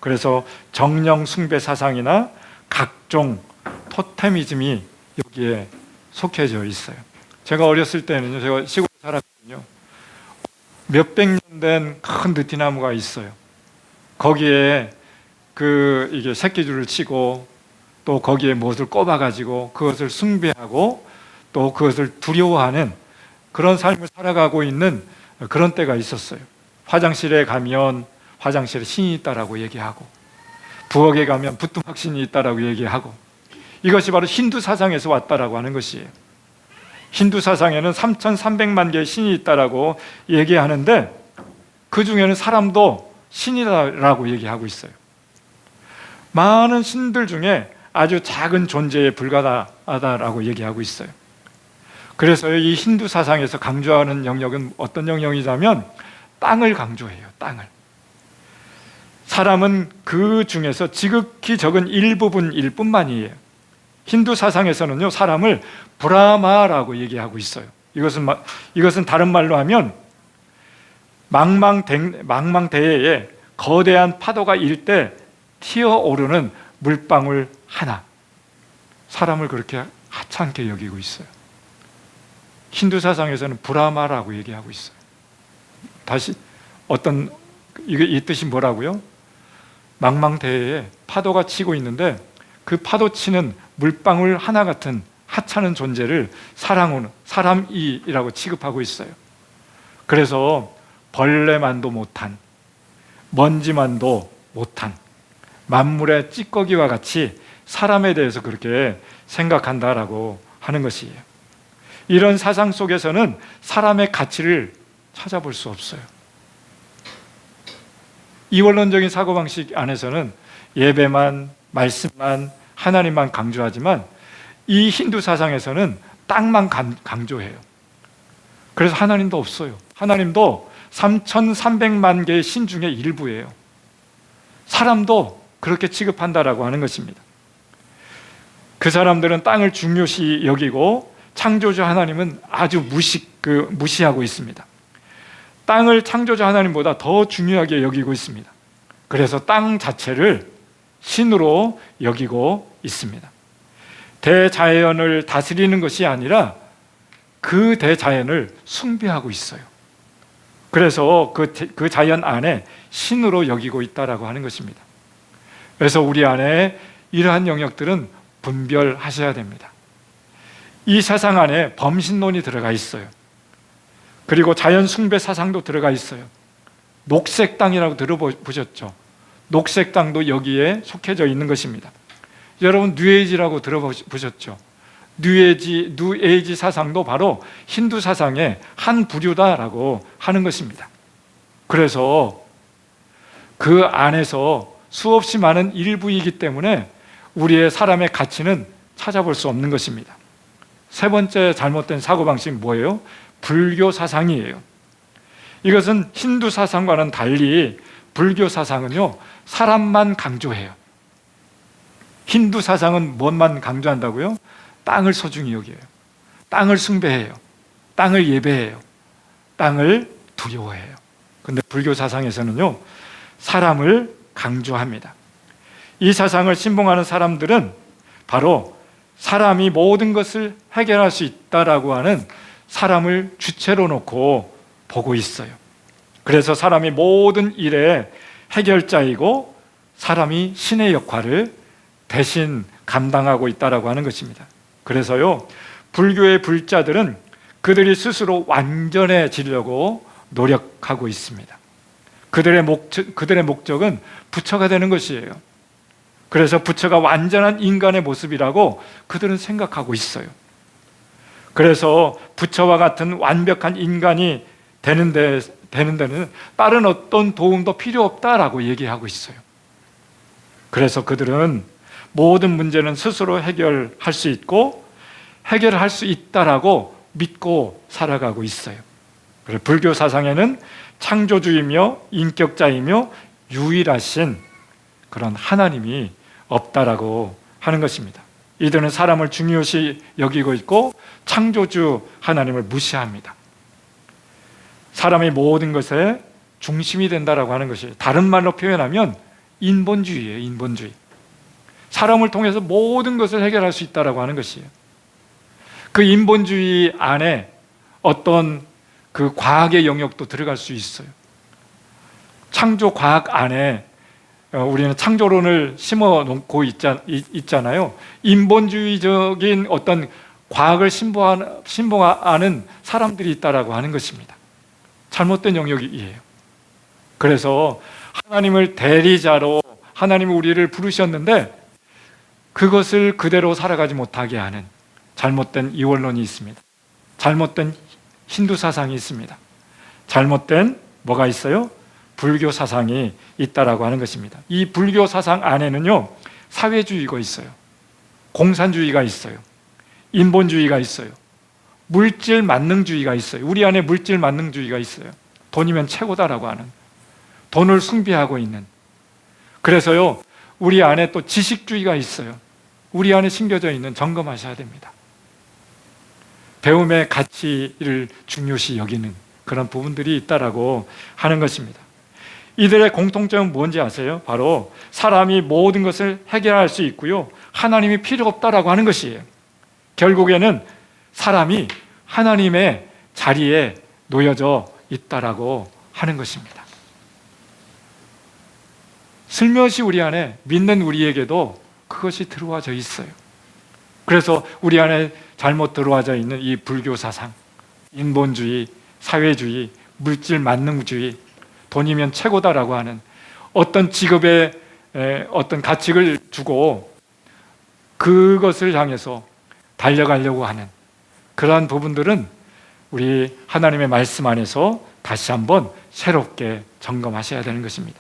그래서 정령 숭배 사상이나 각종 토테미즘이 여기에 속해져 있어요. 제가 어렸을 때는요, 제가 시골에 살았거든요. 몇백 년 된 큰 느티나무가 있어요. 거기에 이게 새끼줄을 치고 또 거기에 무엇을 꼽아가지고 그것을 숭배하고 또 그것을 두려워하는 그런 삶을 살아가고 있는 그런 때가 있었어요. 화장실에 가면 화장실에 신이 있다라고 얘기하고, 부엌에 가면 부뚜막 신이 있다라고 얘기하고, 이것이 바로 힌두 사상에서 왔다라고 하는 것이에요. 힌두 사상에는 3,300만 개의 신이 있다라고 얘기하는데 그 중에는 사람도 신이라고 얘기하고 있어요. 많은 신들 중에 아주 작은 존재에 불과하다라고 얘기하고 있어요. 그래서 이 힌두 사상에서 강조하는 영역은 어떤 영역이냐면 땅을 강조해요. 땅을. 사람은 그 중에서 지극히 적은 일부분일 뿐만이에요. 힌두 사상에서는요, 사람을 브라마라고 얘기하고 있어요. 이것은 다른 말로 하면 망망대해에 거대한 파도가 일 때 튀어오르는 물방울 하나, 사람을 그렇게 하찮게 여기고 있어요. 힌두 사상에서는 브라마라고 얘기하고 있어요. 다시 이 뜻이 뭐라고요? 망망대해에 파도가 치고 있는데 그 파도 치는 물방울 하나 같은 하찮은 존재를 사람이라고 취급하고 있어요. 그래서 벌레만도 못한, 먼지만도 못한 만물의 찌꺼기와 같이 사람에 대해서 그렇게 생각한다라고 하는 것이에요. 이런 사상 속에서는 사람의 가치를 찾아볼 수 없어요. 이원론적인 사고방식 안에서는 예배만, 말씀만, 하나님만 강조하지만 이 힌두 사상에서는 땅만 강조해요. 그래서 하나님도 없어요. 하나님도 3,300만 개의 신 중에 일부예요. 사람도 그렇게 취급한다라고 하는 것입니다. 그 사람들은 땅을 중요시 여기고 창조주 하나님은 아주 무시하고 있습니다. 땅을 창조주 하나님보다 더 중요하게 여기고 있습니다. 그래서 땅 자체를 신으로 여기고 있습니다. 대자연을 다스리는 것이 아니라 그 대자연을 숭배하고 있어요. 그래서 그 자연 안에 신으로 여기고 있다라고 하는 것입니다. 그래서 우리 안에 이러한 영역들은 분별하셔야 됩니다. 이 사상 안에 범신론이 들어가 있어요. 그리고 자연 숭배 사상도 들어가 있어요. 녹색 땅이라고 들어보셨죠? 녹색 땅도 여기에 속해져 있는 것입니다. 여러분 뉴에이지라고 들어보셨죠? 뉴에이지 사상도 바로 힌두 사상의 한 부류다라고 하는 것입니다. 그래서 그 안에서 수없이 많은 일부이기 때문에 우리의 사람의 가치는 찾아볼 수 없는 것입니다. 세 번째 잘못된 사고방식은 뭐예요? 불교 사상이에요. 이것은 힌두 사상과는 달리 불교 사상은요, 사람만 강조해요. 힌두 사상은 뭔만 강조한다고요? 땅을 소중히 여겨요. 땅을 숭배해요. 땅을 예배해요. 땅을 두려워해요. 그런데 불교 사상에서는요, 사람을 강조합니다. 이 사상을 신봉하는 사람들은 바로 사람이 모든 것을 해결할 수 있다라고 하는 사람을 주체로 놓고 보고 있어요. 그래서 사람이 모든 일의 해결자이고 사람이 신의 역할을 대신 감당하고 있다라고 하는 것입니다. 그래서요, 불교의 불자들은 그들이 스스로 완전해지려고 노력하고 있습니다. 그들의 목적은 부처가 되는 것이에요. 그래서 부처가 완전한 인간의 모습이라고 그들은 생각하고 있어요. 그래서 부처와 같은 완벽한 인간이 되는 데는 다른 어떤 도움도 필요 없다라고 얘기하고 있어요. 그래서 그들은 모든 문제는 스스로 해결할 수 있고 해결할 수 있다라고 믿고 살아가고 있어요. 그래서 불교 사상에는 창조주이며 인격자이며 유일하신 그런 하나님이 없다라고 하는 것입니다. 이들은 사람을 중요시 여기고 있고 창조주 하나님을 무시합니다. 사람이 모든 것의 중심이 된다라고 하는 것이, 다른 말로 표현하면 인본주의예요. 인본주의. 사람을 통해서 모든 것을 해결할 수 있다라고 하는 것이에요. 그 인본주의 안에 어떤 그 과학의 영역도 들어갈 수 있어요. 창조 과학 안에 우리는 창조론을 심어 놓고 있잖아요. 인본주의적인 어떤 과학을 신봉하는 사람들이 있다라고 하는 것입니다. 잘못된 영역이에요. 그래서 하나님을 대리자로 하나님이 우리를 부르셨는데 그것을 그대로 살아가지 못하게 하는 잘못된 이원론이 있습니다. 잘못된 힌두 사상이 있습니다. 잘못된 뭐가 있어요? 불교 사상이 있다라고 하는 것입니다. 이 불교 사상 안에는요, 사회주의가 있어요. 공산주의가 있어요. 인본주의가 있어요. 물질 만능주의가 있어요. 우리 안에 물질 만능주의가 있어요. 돈이면 최고다라고 하는, 돈을 숭배하고 있는. 그래서요, 우리 안에 또 지식주의가 있어요. 우리 안에 심겨져 있는, 점검하셔야 됩니다. 배움의 가치를 중요시 여기는 그런 부분들이 있다라고 하는 것입니다. 이들의 공통점은 뭔지 아세요? 바로 사람이 모든 것을 해결할 수 있고요, 하나님이 필요 없다라고 하는 것이에요. 결국에는 사람이 하나님의 자리에 놓여져 있다라고 하는 것입니다. 슬며시 우리 안에 믿는 우리에게도 그것이 들어와져 있어요. 그래서 우리 안에 잘못 들어와져 있는 이 불교 사상, 인본주의, 사회주의, 물질 만능주의, 돈이면 최고다라고 하는 어떤 직업에 어떤 가치를 주고 그것을 향해서 달려가려고 하는 그러한 부분들은 우리 하나님의 말씀 안에서 다시 한번 새롭게 점검하셔야 되는 것입니다.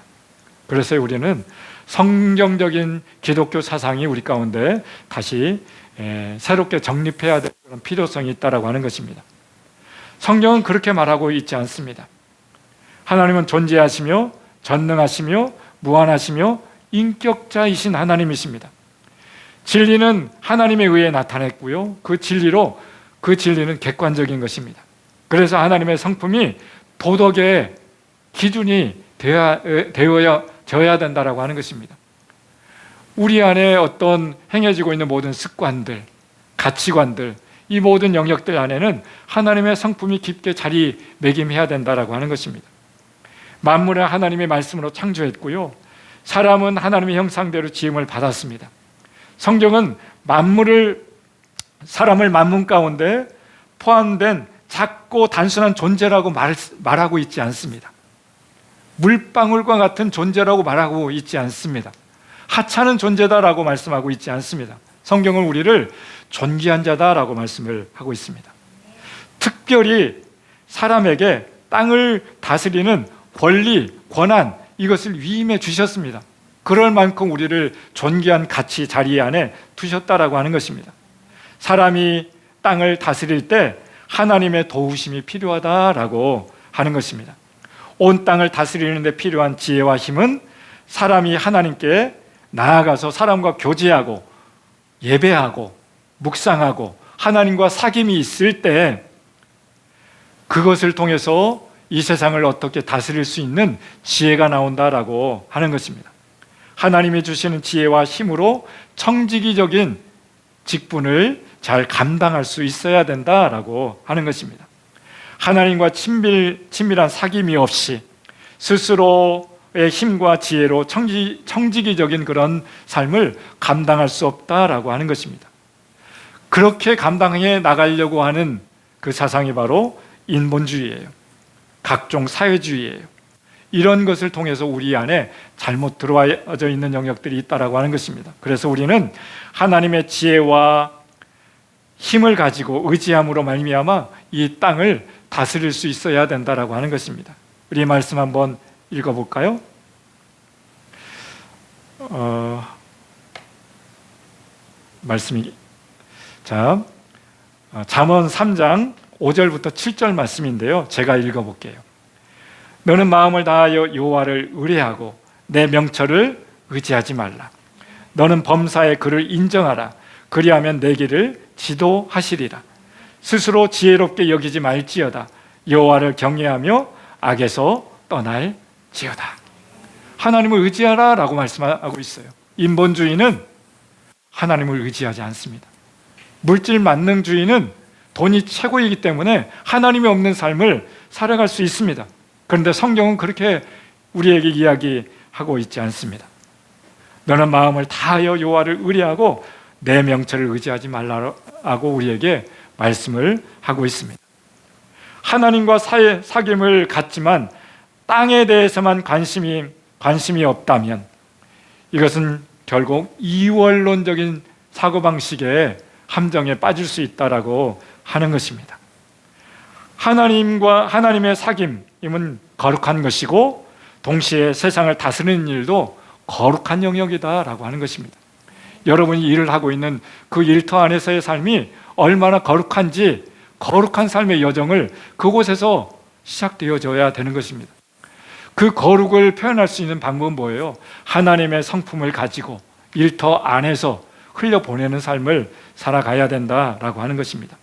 그래서 우리는 성경적인 기독교 사상이 우리 가운데 다시 새롭게 정립해야 될 그런 필요성이 있다고 하는 것입니다. 성경은 그렇게 말하고 있지 않습니다. 하나님은 존재하시며 전능하시며 무한하시며 인격자이신 하나님이십니다. 진리는 하나님에 의해 나타냈고요, 그 진리는 객관적인 것입니다. 그래서 하나님의 성품이 도덕의 기준이 되어져야 된다라고 하는 것입니다. 우리 안에 어떤 행해지고 있는 모든 습관들, 가치관들, 이 모든 영역들 안에는 하나님의 성품이 깊게 자리매김해야 된다라고 하는 것입니다. 만물을 하나님의 말씀으로 창조했고요, 사람은 하나님의 형상대로 지음을 받았습니다. 성경은 사람을 만문 가운데 포함된 작고 단순한 존재라고 말하고 있지 않습니다. 물방울과 같은 존재라고 말하고 있지 않습니다. 하찮은 존재다라고 말씀하고 있지 않습니다. 성경은 우리를 존귀한 자다라고 말씀을 하고 있습니다. 특별히 사람에게 땅을 다스리는 권리, 권한, 이것을 위임해 주셨습니다. 그럴 만큼 우리를 존귀한 가치 자리 안에 두셨다라고 하는 것입니다. 사람이 땅을 다스릴 때 하나님의 도우심이 필요하다라고 하는 것입니다. 온 땅을 다스리는 데 필요한 지혜와 힘은 사람이 하나님께 나아가서 사람과 교제하고 예배하고 묵상하고 하나님과 사귐이 있을 때 그것을 통해서 이 세상을 어떻게 다스릴 수 있는 지혜가 나온다라고 하는 것입니다. 하나님이 주시는 지혜와 힘으로 청지기적인 직분을 잘 감당할 수 있어야 된다라고 하는 것입니다. 하나님과 친밀한 사귐이 없이 스스로의 힘과 지혜로 청지기적인 그런 삶을 감당할 수 없다라고 하는 것입니다. 그렇게 감당해 나가려고 하는 그 사상이 바로 인본주의예요. 각종 사회주의예요. 이런 것을 통해서 우리 안에 잘못 들어와져 있는 영역들이 있다라고 하는 것입니다. 그래서 우리는 하나님의 지혜와 힘을 가지고 의지함으로 말미암아 이 땅을 다스릴 수 있어야 된다라고 하는 것입니다. 우리 말씀 한번 읽어볼까요? 말씀이 잠언 3장 5절부터 7절 말씀인데요, 제가 읽어볼게요. 너는 마음을 다하여 여호와를 의뢰하고 내 명철을 의지하지 말라. 너는 범사의 그를 인정하라. 그리하면 내 길을 지도하시리라. 스스로 지혜롭게 여기지 말지어다. 여호와를 경외하며 악에서 떠날지어다. 하나님을 의지하라 라고 말씀하고 있어요. 인본주의는 하나님을 의지하지 않습니다. 물질 만능주의는 돈이 최고이기 때문에 하나님이 없는 삶을 살아갈 수 있습니다. 그런데 성경은 그렇게 우리에게 이야기하고 있지 않습니다. 너는 마음을 다하여 여호와를 의뢰하고 내 명철을 의지하지 말라고 우리에게 말씀을 하고 있습니다. 하나님과 사귐을 갖지만 땅에 대해서만 관심이 없다면 이것은 결국 이원론적인 사고방식의 함정에 빠질 수 있다라고 하는 것입니다. 하나님의 사귐임은 거룩한 것이고 동시에 세상을 다스리는 일도 거룩한 영역이다라고 하는 것입니다. 여러분이 일을 하고 있는 그 일터 안에서의 삶이 얼마나 거룩한지 거룩한 삶의 여정을 그곳에서 시작되어져야 되는 것입니다. 그 거룩을 표현할 수 있는 방법은 뭐예요? 하나님의 성품을 가지고 일터 안에서 흘려보내는 삶을 살아가야 된다라고 하는 것입니다.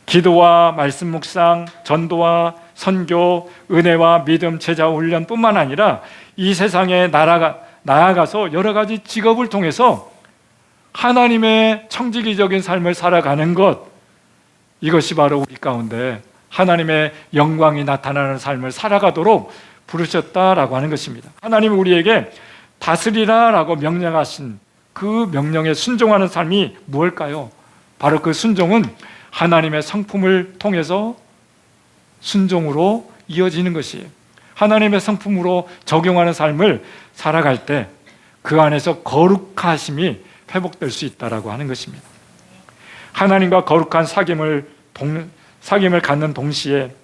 기도와 말씀 묵상, 전도와 선교, 은혜와 믿음, 제자 훈련뿐만 아니라 이 세상에 나아가서 여러 가지 직업을 통해서 하나님의 청지기적인 삶을 살아가는 것, 이것이 바로 우리 가운데 하나님의 영광이 나타나는 삶을 살아가도록 부르셨다라고 하는 것입니다. 하나님은 우리에게 다스리라라고 명령하신 그 명령에 순종하는 삶이 무엇일까요? 바로 그 순종은 하나님의 성품을 통해서 순종으로 이어지는 것이에요. 하나님의 성품으로 적용하는 삶을 살아갈 때 그 안에서 거룩하심이 회복될 수 있다라고 하는 것입니다. 하나님과 거룩한 사귐을 갖는 동시에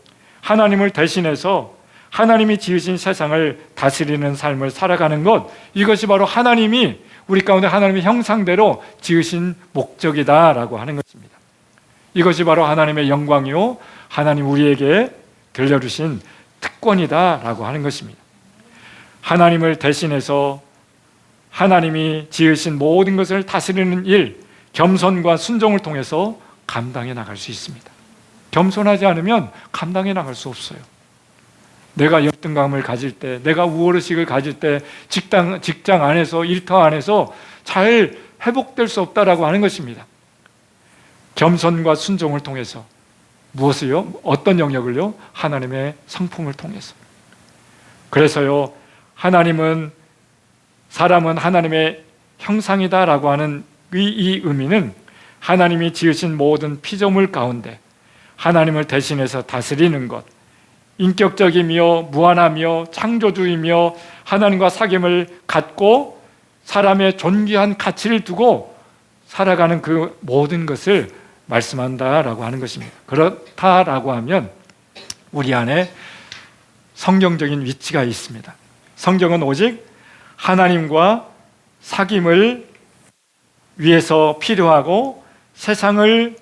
하나님을 대신해서 하나님이 지으신 세상을 다스리는 삶을 살아가는 것, 이것이 바로 하나님이 우리 가운데 하나님의 형상대로 지으신 목적이다라고 하는 것입니다. 이것이 바로 하나님의 영광이요 하나님 우리에게 들려주신 특권이다라고 하는 것입니다. 하나님을 대신해서 하나님이 지으신 모든 것을 다스리는 일, 겸손과 순종을 통해서 감당해 나갈 수 있습니다. 겸손하지 않으면 감당해 나갈 수 없어요. 내가 열등감을 가질 때, 내가 우월의식을 가질 때 직장 안에서, 일터 안에서 잘 회복될 수 없다라고 하는 것입니다. 겸손과 순종을 통해서 무엇을요? 어떤 영역을요? 하나님의 성품을 통해서. 그래서요, 사람은 하나님의 형상이다라고 하는 이 의미는 하나님이 지으신 모든 피조물 가운데 하나님을 대신해서 다스리는 것, 인격적이며 무한하며 창조주이며 하나님과 사귐을 갖고 사람의 존귀한 가치를 두고 살아가는 그 모든 것을 말씀한다라고 하는 것입니다. 그렇다라고 하면 우리 안에 성경적인 위치가 있습니다. 성경은 오직 하나님과 사귐을 위해서 필요하고 세상을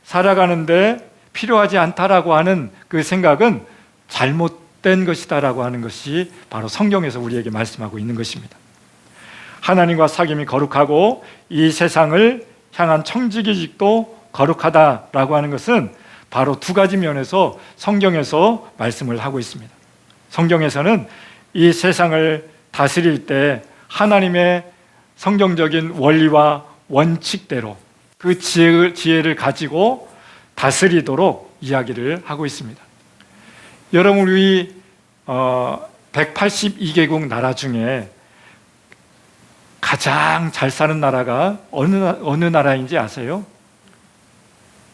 살아가는데 필요하지 않다라고 하는 그 생각은 잘못된 것이다라고 하는 것이 바로 성경에서 우리에게 말씀하고 있는 것입니다. 하나님과 사귐이 거룩하고 이 세상을 향한 청지기직도 거룩하다라고 하는 것은 바로 두 가지 면에서 성경에서 말씀을 하고 있습니다. 성경에서는 이 세상을 다스릴 때 하나님의 성경적인 원리와 원칙대로 그 지혜를 가지고 다스리도록 이야기를 하고 있습니다. 여러분, 우리 182개국 나라 중에 가장 잘 사는 나라가 어느 나라인지 아세요?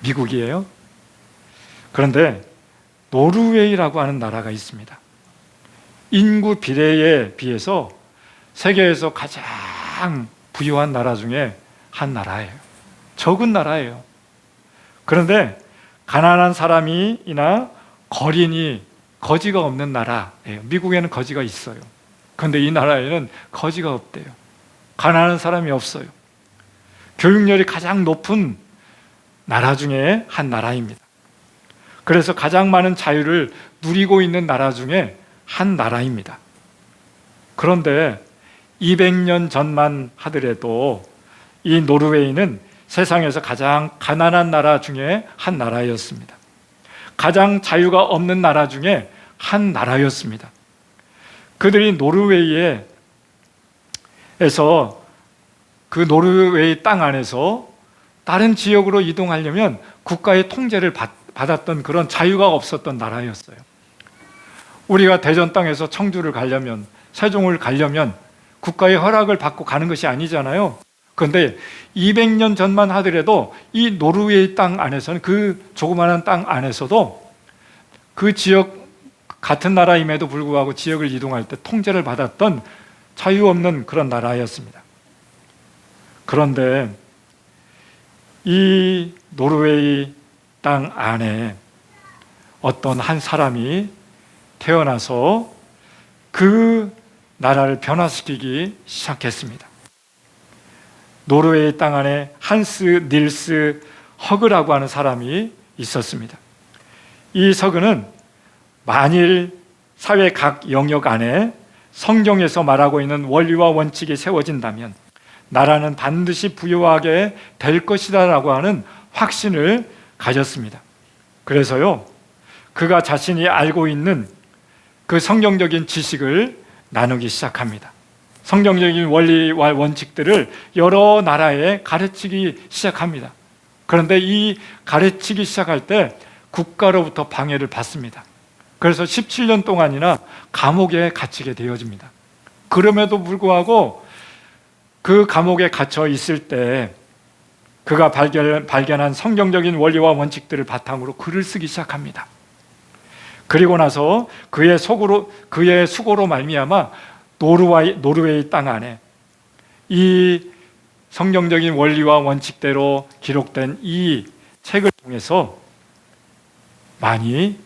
미국이에요. 그런데 노르웨이라고 하는 나라가 있습니다. 인구 비례에 비해서 세계에서 가장 부유한 나라 중에 한 나라예요. 적은 나라예요. 그런데 가난한 사람이나 거린이 거지가 없는 나라예요. 미국에는 거지가 있어요. 그런데 이 나라에는 거지가 없대요. 가난한 사람이 없어요. 교육열이 가장 높은 나라 중에 한 나라입니다. 그래서 가장 많은 자유를 누리고 있는 나라 중에 한 나라입니다. 그런데 200년 전만 하더라도 이 노르웨이는 세상에서 가장 가난한 나라 중에 한 나라였습니다. 가장 자유가 없는 나라 중에 한 나라였습니다. 그들이 노르웨이에서 그 노르웨이 땅 안에서 다른 지역으로 이동하려면 국가의 통제를 받았던 그런 자유가 없었던 나라였어요. 우리가 대전 땅에서 청주를 가려면, 세종을 가려면 국가의 허락을 받고 가는 것이 아니잖아요. 그런데 200년 전만 하더라도 이 노르웨이 땅 안에서는, 그 조그마한 땅 안에서도 그 지역, 같은 나라임에도 불구하고 지역을 이동할 때 통제를 받았던 자유 없는 그런 나라였습니다. 그런데 이 노르웨이 땅 안에 어떤 한 사람이 태어나서 그 나라를 변화시키기 시작했습니다. 노르웨이 땅 안에 한스 닐스 허그라고 하는 사람이 있었습니다. 이 서그는 만일 사회 각 영역 안에 성경에서 말하고 있는 원리와 원칙이 세워진다면 나라는 반드시 부유하게 될 것이다 라고 하는 확신을 가졌습니다. 그래서요, 그가 자신이 알고 있는 그 성경적인 지식을 나누기 시작합니다. 성경적인 원리와 원칙들을 여러 나라에 가르치기 시작합니다. 그런데 이 가르치기 시작할 때 국가로부터 방해를 받습니다. 그래서 17년 동안이나 감옥에 갇히게 되어집니다. 그럼에도 불구하고 그 감옥에 갇혀 있을 때 그가 발견한 성경적인 원리와 원칙들을 바탕으로 글을 쓰기 시작합니다. 그리고 나서 그의 수고로 말미암아 노르웨이 땅 안에 이 성경적인 원리와 원칙대로 기록된 이 책을 통해서 많이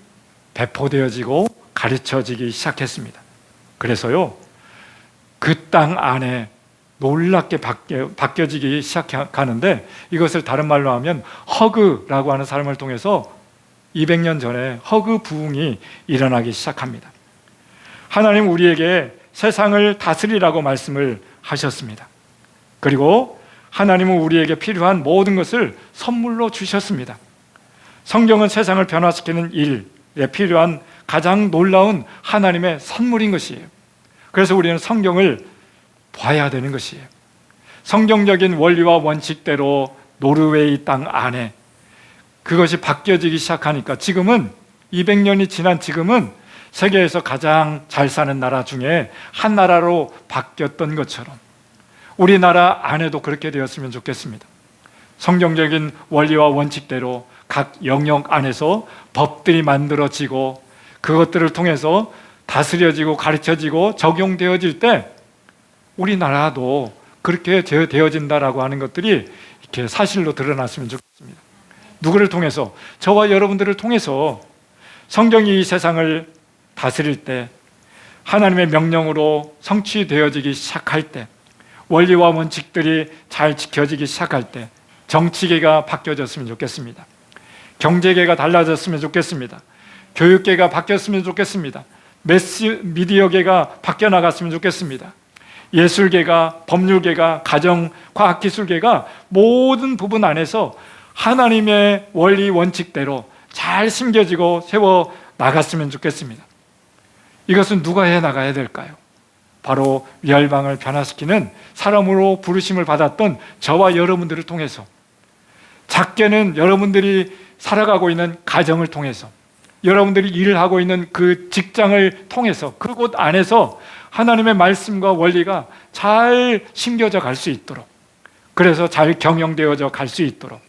배포되어지고 가르쳐지기 시작했습니다. 그래서요, 그 땅 안에 놀랍게 바뀌어지기 시작하는데, 이것을 다른 말로 하면 허그라고 하는 사람을 통해서 200년 전에 허그 부흥이 일어나기 시작합니다. 하나님 우리에게 세상을 다스리라고 말씀을 하셨습니다. 그리고 하나님은 우리에게 필요한 모든 것을 선물로 주셨습니다. 성경은 세상을 변화시키는 일에 필요한 가장 놀라운 하나님의 선물인 것이에요. 그래서 우리는 성경을 봐야 되는 것이에요. 성경적인 원리와 원칙대로 노르웨이 땅 안에 그것이 바뀌어지기 시작하니까 지금은 200년이 지난 지금은 세계에서 가장 잘 사는 나라 중에 한 나라로 바뀌었던 것처럼 우리나라 안에도 그렇게 되었으면 좋겠습니다. 성경적인 원리와 원칙대로 각 영역 안에서 법들이 만들어지고 그것들을 통해서 다스려지고 가르쳐지고 적용되어질 때 우리나라도 그렇게 되어진다라고 하는 것들이 이렇게 사실로 드러났으면 좋겠습니다. 누구를 통해서? 저와 여러분들을 통해서 성경이 이 세상을 다스릴 때, 하나님의 명령으로 성취되어지기 시작할 때, 원리와 원칙들이 잘 지켜지기 시작할 때 정치계가 바뀌어졌으면 좋겠습니다. 경제계가 달라졌으면 좋겠습니다. 교육계가 바뀌었으면 좋겠습니다. 미디어계가 바뀌어 나갔으면 좋겠습니다. 예술계가, 법률계가, 가정, 과학기술계가 모든 부분 안에서 하나님의 원리 원칙대로 잘 심겨지고 세워 나갔으면 좋겠습니다. 이것은 누가 해 나가야 될까요? 바로 열방을 변화시키는 사람으로 부르심을 받았던 저와 여러분들을 통해서, 작게는 여러분들이 살아가고 있는 가정을 통해서, 여러분들이 일을 하고 있는 그 직장을 통해서 그곳 안에서 하나님의 말씀과 원리가 잘 심겨져 갈 수 있도록, 그래서 잘 경영되어져 갈 수 있도록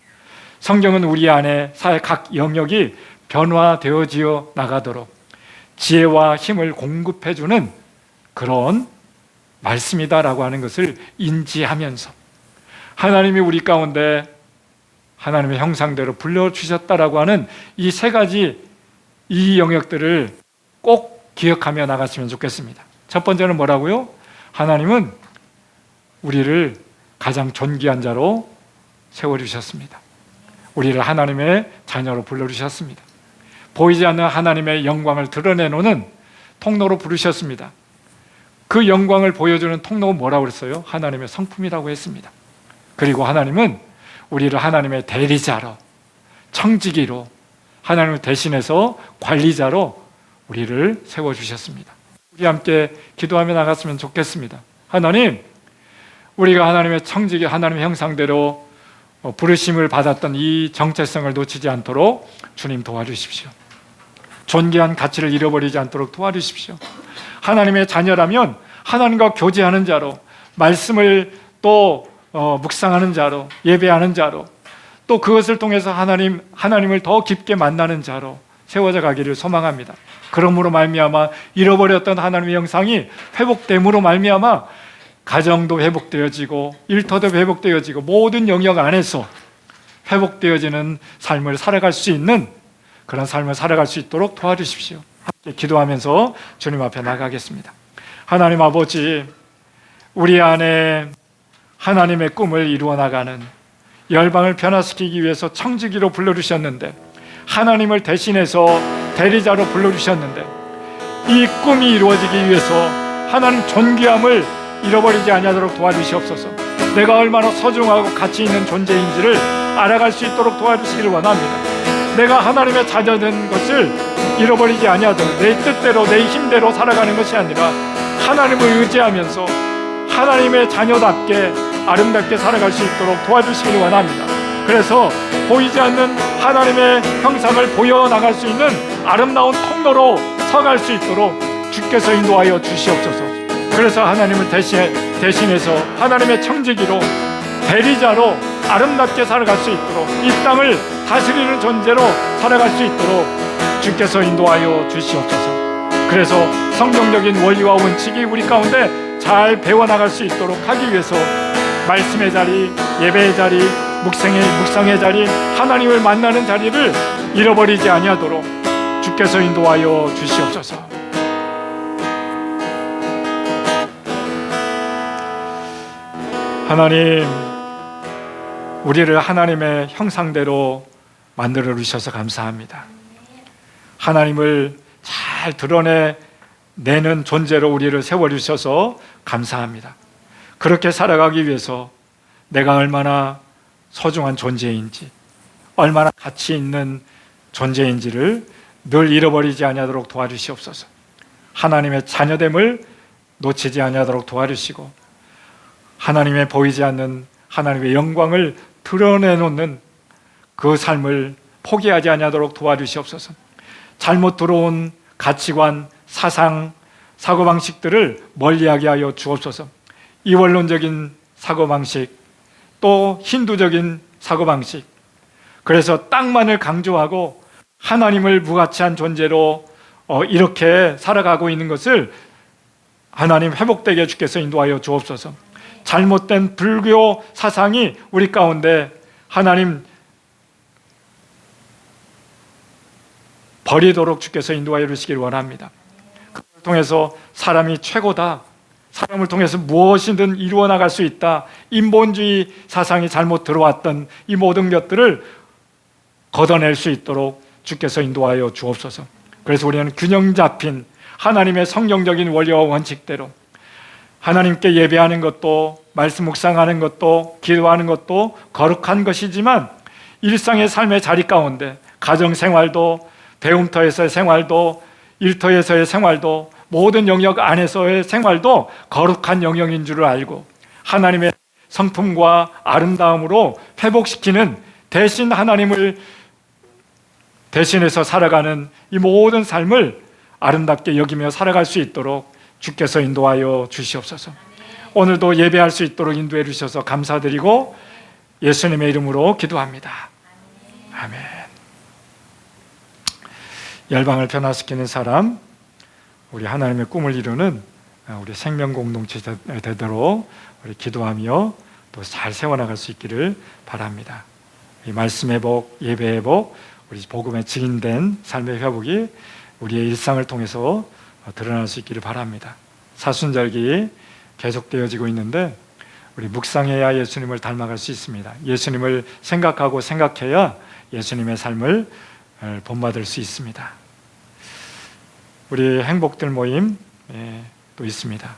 성경은 우리 안에 사회 각 영역이 변화되어지어 나가도록 지혜와 힘을 공급해주는 그런 말씀이다라고 하는 것을 인지하면서 하나님이 우리 가운데 하나님의 형상대로 불러주셨다라고 하는 이 세 가지 이 영역들을 꼭 기억하며 나갔으면 좋겠습니다. 첫 번째는 뭐라고요? 하나님은 우리를 가장 존귀한 자로 세워주셨습니다. 우리를 하나님의 자녀로 불러주셨습니다. 보이지 않는 하나님의 영광을 드러내놓는 통로로 부르셨습니다. 그 영광을 보여주는 통로가 뭐라고 그랬어요? 하나님의 성품이라고 했습니다. 그리고 하나님은 우리를 하나님의 대리자로, 청지기로, 하나님을 대신해서 관리자로 우리를 세워주셨습니다. 우리 함께 기도하며 나갔으면 좋겠습니다. 하나님, 우리가 하나님의 청지기, 하나님의 형상대로 부르심을 받았던 이 정체성을 놓치지 않도록 주님 도와주십시오. 존귀한 가치를 잃어버리지 않도록 도와주십시오. 하나님의 자녀라면 하나님과 교제하는 자로, 말씀을 또 묵상하는 자로, 예배하는 자로, 또 그것을 통해서 하나님을 더 깊게 만나는 자로 세워져 가기를 소망합니다. 그러므로 말미암아 잃어버렸던 하나님의 영상이 회복됨으로 말미암아 가정도 회복되어지고 일터도 회복되어지고 모든 영역 안에서 회복되어지는 삶을 살아갈 수 있는 그런 삶을 살아갈 수 있도록 도와주십시오. 함께 기도하면서 주님 앞에 나가겠습니다. 하나님 아버지, 우리 안에 하나님의 꿈을 이루어 나가는 열방을 변화시키기 위해서 청지기로 불러주셨는데, 하나님을 대신해서 대리자로 불러주셨는데, 이 꿈이 이루어지기 위해서 하나님 존귀함을 잃어버리지 아니하도록 도와주시옵소서. 내가 얼마나 소중하고 가치 있는 존재인지를 알아갈 수 있도록 도와주시기를 원합니다. 내가 하나님의 자녀된 것을 잃어버리지 아니하도록 내 뜻대로 내 힘대로 살아가는 것이 아니라 하나님을 의지하면서 하나님의 자녀답게 아름답게 살아갈 수 있도록 도와주시기를 원합니다. 그래서 보이지 않는 하나님의 형상을 보여나갈 수 있는 아름다운 통로로 서갈 수 있도록 주께서 인도하여 주시옵소서. 그래서 하나님을 대신해서 하나님의 청지기로, 대리자로 아름답게 살아갈 수 있도록, 이 땅을 다스리는 존재로 살아갈 수 있도록 주께서 인도하여 주시옵소서. 그래서 성경적인 원리와 원칙이 우리 가운데 잘 배워나갈 수 있도록 하기 위해서 말씀의 자리, 예배의 자리, 묵상의 자리, 하나님을 만나는 자리를 잃어버리지 아니하도록 주께서 인도하여 주시옵소서. 하나님, 우리를 하나님의 형상대로 만들어 주셔서 감사합니다. 하나님을 잘 드러내는 존재로 우리를 세워주셔서 감사합니다. 그렇게 살아가기 위해서 내가 얼마나 소중한 존재인지, 얼마나 가치 있는 존재인지를 늘 잃어버리지 아니하도록 도와주시옵소서. 하나님의 자녀됨을 놓치지 아니하도록 도와주시고, 하나님의 보이지 않는 하나님의 영광을 드러내놓는 그 삶을 포기하지 아니하도록 도와주시옵소서. 잘못 들어온 가치관, 사상, 사고방식들을 멀리하게 하여 주옵소서. 이원론적인 사고방식, 또 힌두적인 사고방식, 그래서 땅만을 강조하고 하나님을 무가치한 존재로 이렇게 살아가고 있는 것을 하나님 회복되게 해 주께서 인도하여 주옵소서. 잘못된 불교 사상이 우리 가운데 하나님 버리도록 주께서 인도하여 주시기를 원합니다. 그걸 통해서 사람이 최고다, 사람을 통해서 무엇이든 이루어 나갈 수 있다, 인본주의 사상이 잘못 들어왔던 이 모든 것들을 걷어낼 수 있도록 주께서 인도하여 주옵소서. 그래서 우리는 균형 잡힌 하나님의 성경적인 원리와 원칙대로 하나님께 예배하는 것도, 말씀 묵상하는 것도, 기도하는 것도 거룩한 것이지만 일상의 삶의 자리 가운데 가정생활도, 배움터에서의 생활도, 일터에서의 생활도, 모든 영역 안에서의 생활도 거룩한 영역인 줄을 알고 하나님의 성품과 아름다움으로 회복시키는, 대신 하나님을 대신해서 살아가는 이 모든 삶을 아름답게 여기며 살아갈 수 있도록 주께서 인도하여 주시옵소서. 오늘도 예배할 수 있도록 인도해 주셔서 감사드리고 예수님의 이름으로 기도합니다. 아멘. 열방을 변화시키는 사람, 우리 하나님의 꿈을 이루는 우리 생명 공동체 되도록 우리 기도하며 또 잘 세워나갈 수 있기를 바랍니다. 이 말씀의 복, 예배의 복, 우리 복음에 증인된 삶의 회복이 우리의 일상을 통해서 드러날 수 있기를 바랍니다. 사순절기 계속되어지고 있는데 우리 묵상해야 예수님을 닮아갈 수 있습니다. 예수님을 생각하고 생각해야 예수님의 삶을 본받을 수 있습니다. 우리 행복들 모임 또 있습니다.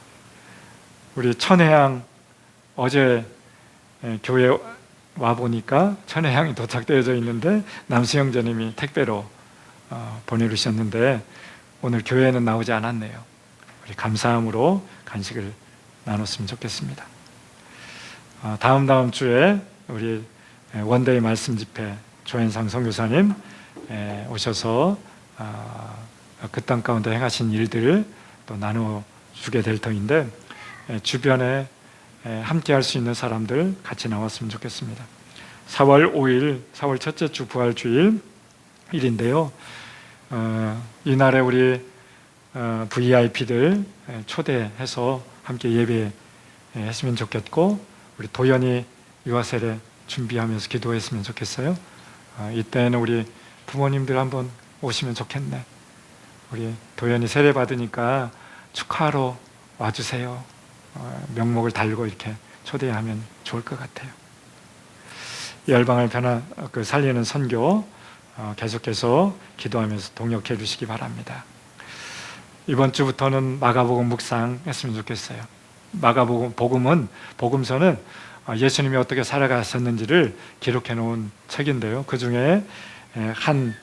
우리 천혜향, 어제 교회 와 보니까 천혜향이 도착되어져 있는데 남수영 전님이 택배로 보내주셨는데 오늘 교회에는 나오지 않았네요. 우리 감사함으로 간식을 나눴으면 좋겠습니다. 다음 주에 우리 원데이 말씀 집회 조현상 선교사님 오셔서 그 땅 가운데 행하신 일들을 또 나눠주게 될 터인데 주변에 함께 할 수 있는 사람들 같이 나왔으면 좋겠습니다. 4월 5일 4월 첫째 주 부활주일 일인데요. 이날에 우리 VIP들 초대해서 함께 예배했으면 좋겠고, 우리 도연이 유아세례 준비하면서 기도했으면 좋겠어요. 이때는 우리 부모님들 한번 오시면 좋겠네. 우리 도연이 세례 받으니까 축하하러 와주세요. 명목을 달고 이렇게 초대하면 좋을 것 같아요. 열방을 살리는 선교 계속해서 기도하면서 동역해 주시기 바랍니다. 이번 주부터는 마가복음 묵상했으면 좋겠어요. 복음서는 예수님이 어떻게 살아가셨는지를 기록해 놓은 책인데요. 그 중에 한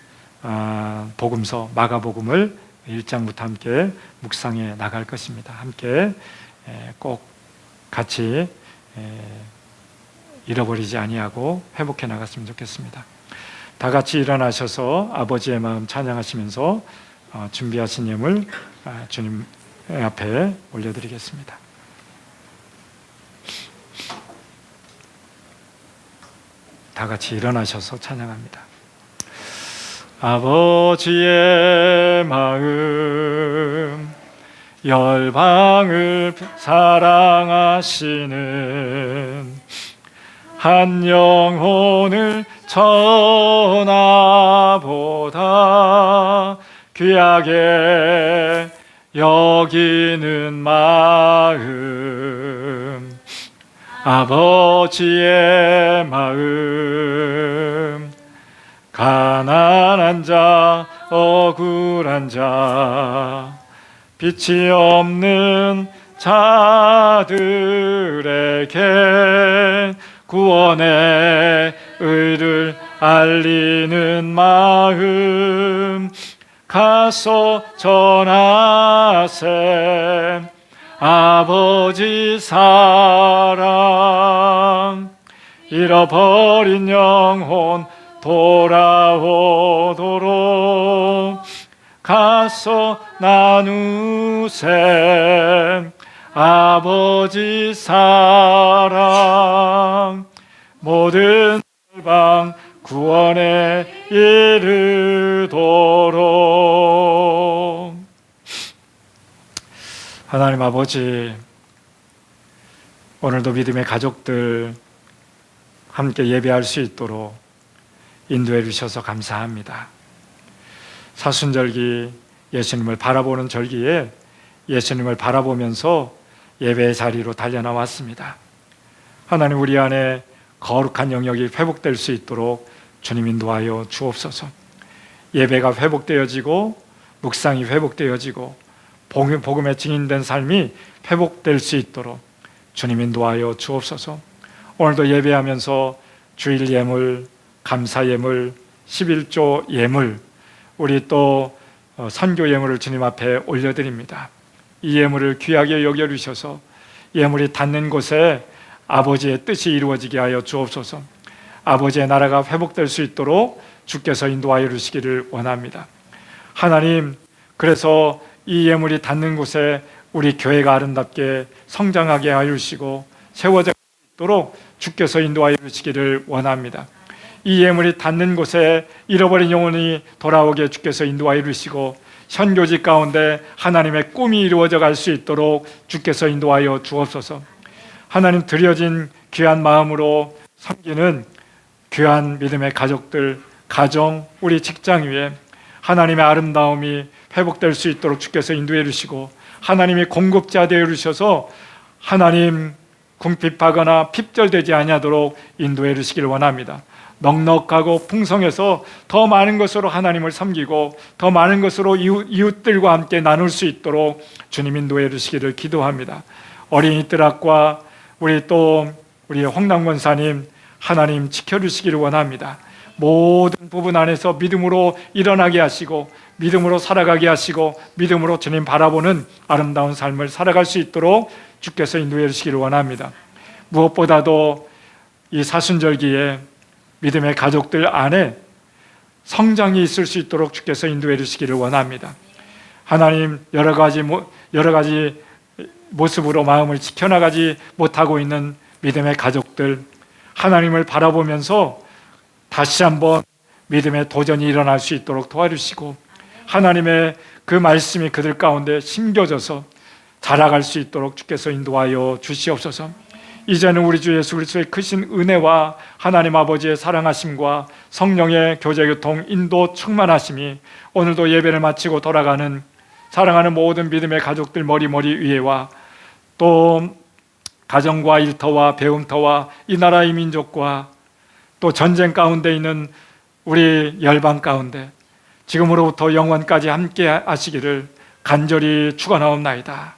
복음서 마가복음을 1장부터 함께 묵상해 나갈 것입니다. 함께 꼭 같이 잃어버리지 아니하고 회복해 나갔으면 좋겠습니다. 다 같이 일어나셔서 아버지의 마음 찬양하시면서 준비하신 예물 주님 앞에 올려드리겠습니다. 다 같이 일어나셔서 찬양합니다. 아버지의 마음 열방을 사랑하시는 한 영혼을 천하보다 귀하게 여기는 마음, 아버지의 마음, 가난한 자, 억울한 자, 빛이 없는 자들에게 구원의 의를 알리는 마음, 가서 전하세 아버지 사랑, 잃어버린 영혼 돌아오도록 가서 나누세 아버지 사랑, 모든 열방 구원에 이르도록. 하나님 아버지, 오늘도 믿음의 가족들 함께 예배할 수 있도록 인도해 주셔서 감사합니다. 사순절기 예수님을 바라보는 절기에 예수님을 바라보면서 예배의 자리로 달려나왔습니다. 하나님, 우리 안에 거룩한 영역이 회복될 수 있도록 주님 인도하여 주옵소서. 예배가 회복되어지고 묵상이 회복되어지고 복음에 증인된 삶이 회복될 수 있도록 주님 인도하여 주옵소서. 오늘도 예배하면서 주일 예물, 감사 예물, 11조 예물, 우리 또 선교 예물을 주님 앞에 올려드립니다. 이 예물을 귀하게 여겨주셔서 예물이 닿는 곳에 아버지의 뜻이 이루어지게 하여 주옵소서. 아버지의 나라가 회복될 수 있도록 주께서 인도하여 주시기를 원합니다. 하나님, 그래서 이 예물이 닿는 곳에 우리 교회가 아름답게 성장하게 하여 주시고 세워져 있도록 주께서 인도하여 주시기를 원합니다. 이 예물이 닿는 곳에 잃어버린 영혼이 돌아오게 주께서 인도하여 주시고 선교지 가운데 하나님의 꿈이 이루어져 갈 수 있도록 주께서 인도하여 주옵소서. 하나님, 드려진 귀한 마음으로 섬기는 귀한 믿음의 가족들, 가정, 우리 직장 위에 하나님의 아름다움이 회복될 수 있도록 주께서 인도해 주시고 하나님이 공급자 되어 주셔서 하나님 궁핍하거나 핍절되지 아니하도록 인도해 주시기를 원합니다. 넉넉하고 풍성해서 더 많은 것으로 하나님을 섬기고 더 많은 것으로 이웃들과 함께 나눌 수 있도록 주님 인도해 주시기를 기도합니다. 어린이들 학과 우리 홍남 권사님 하나님 지켜주시기를 원합니다. 모든 부분 안에서 믿음으로 일어나게 하시고 믿음으로 살아가게 하시고 믿음으로 주님 바라보는 아름다운 삶을 살아갈 수 있도록 주께서 인도해 주시기를 원합니다. 무엇보다도 이 사순절기에 믿음의 가족들 안에 성장이 있을 수 있도록 주께서 인도해 주시기를 원합니다. 하나님, 여러 가지 모습으로 마음을 지켜나가지 못하고 있는 믿음의 가족들, 하나님을 바라보면서 다시 한번 믿음의 도전이 일어날 수 있도록 도와주시고, 하나님의 그 말씀이 그들 가운데 심겨져서 자라갈 수 있도록 주께서 인도하여 주시옵소서. 이제는 우리 주 예수 그리스도의 크신 은혜와 하나님 아버지의 사랑하심과 성령의 교제 교통 인도 충만하심이 오늘도 예배를 마치고 돌아가는 사랑하는 모든 믿음의 가족들 머리 위에와 또 가정과 일터와 배움터와 이 나라의 민족과 또 전쟁 가운데 있는 우리 열방 가운데 지금으로부터 영원까지 함께 하시기를 간절히 축원하옵나이다.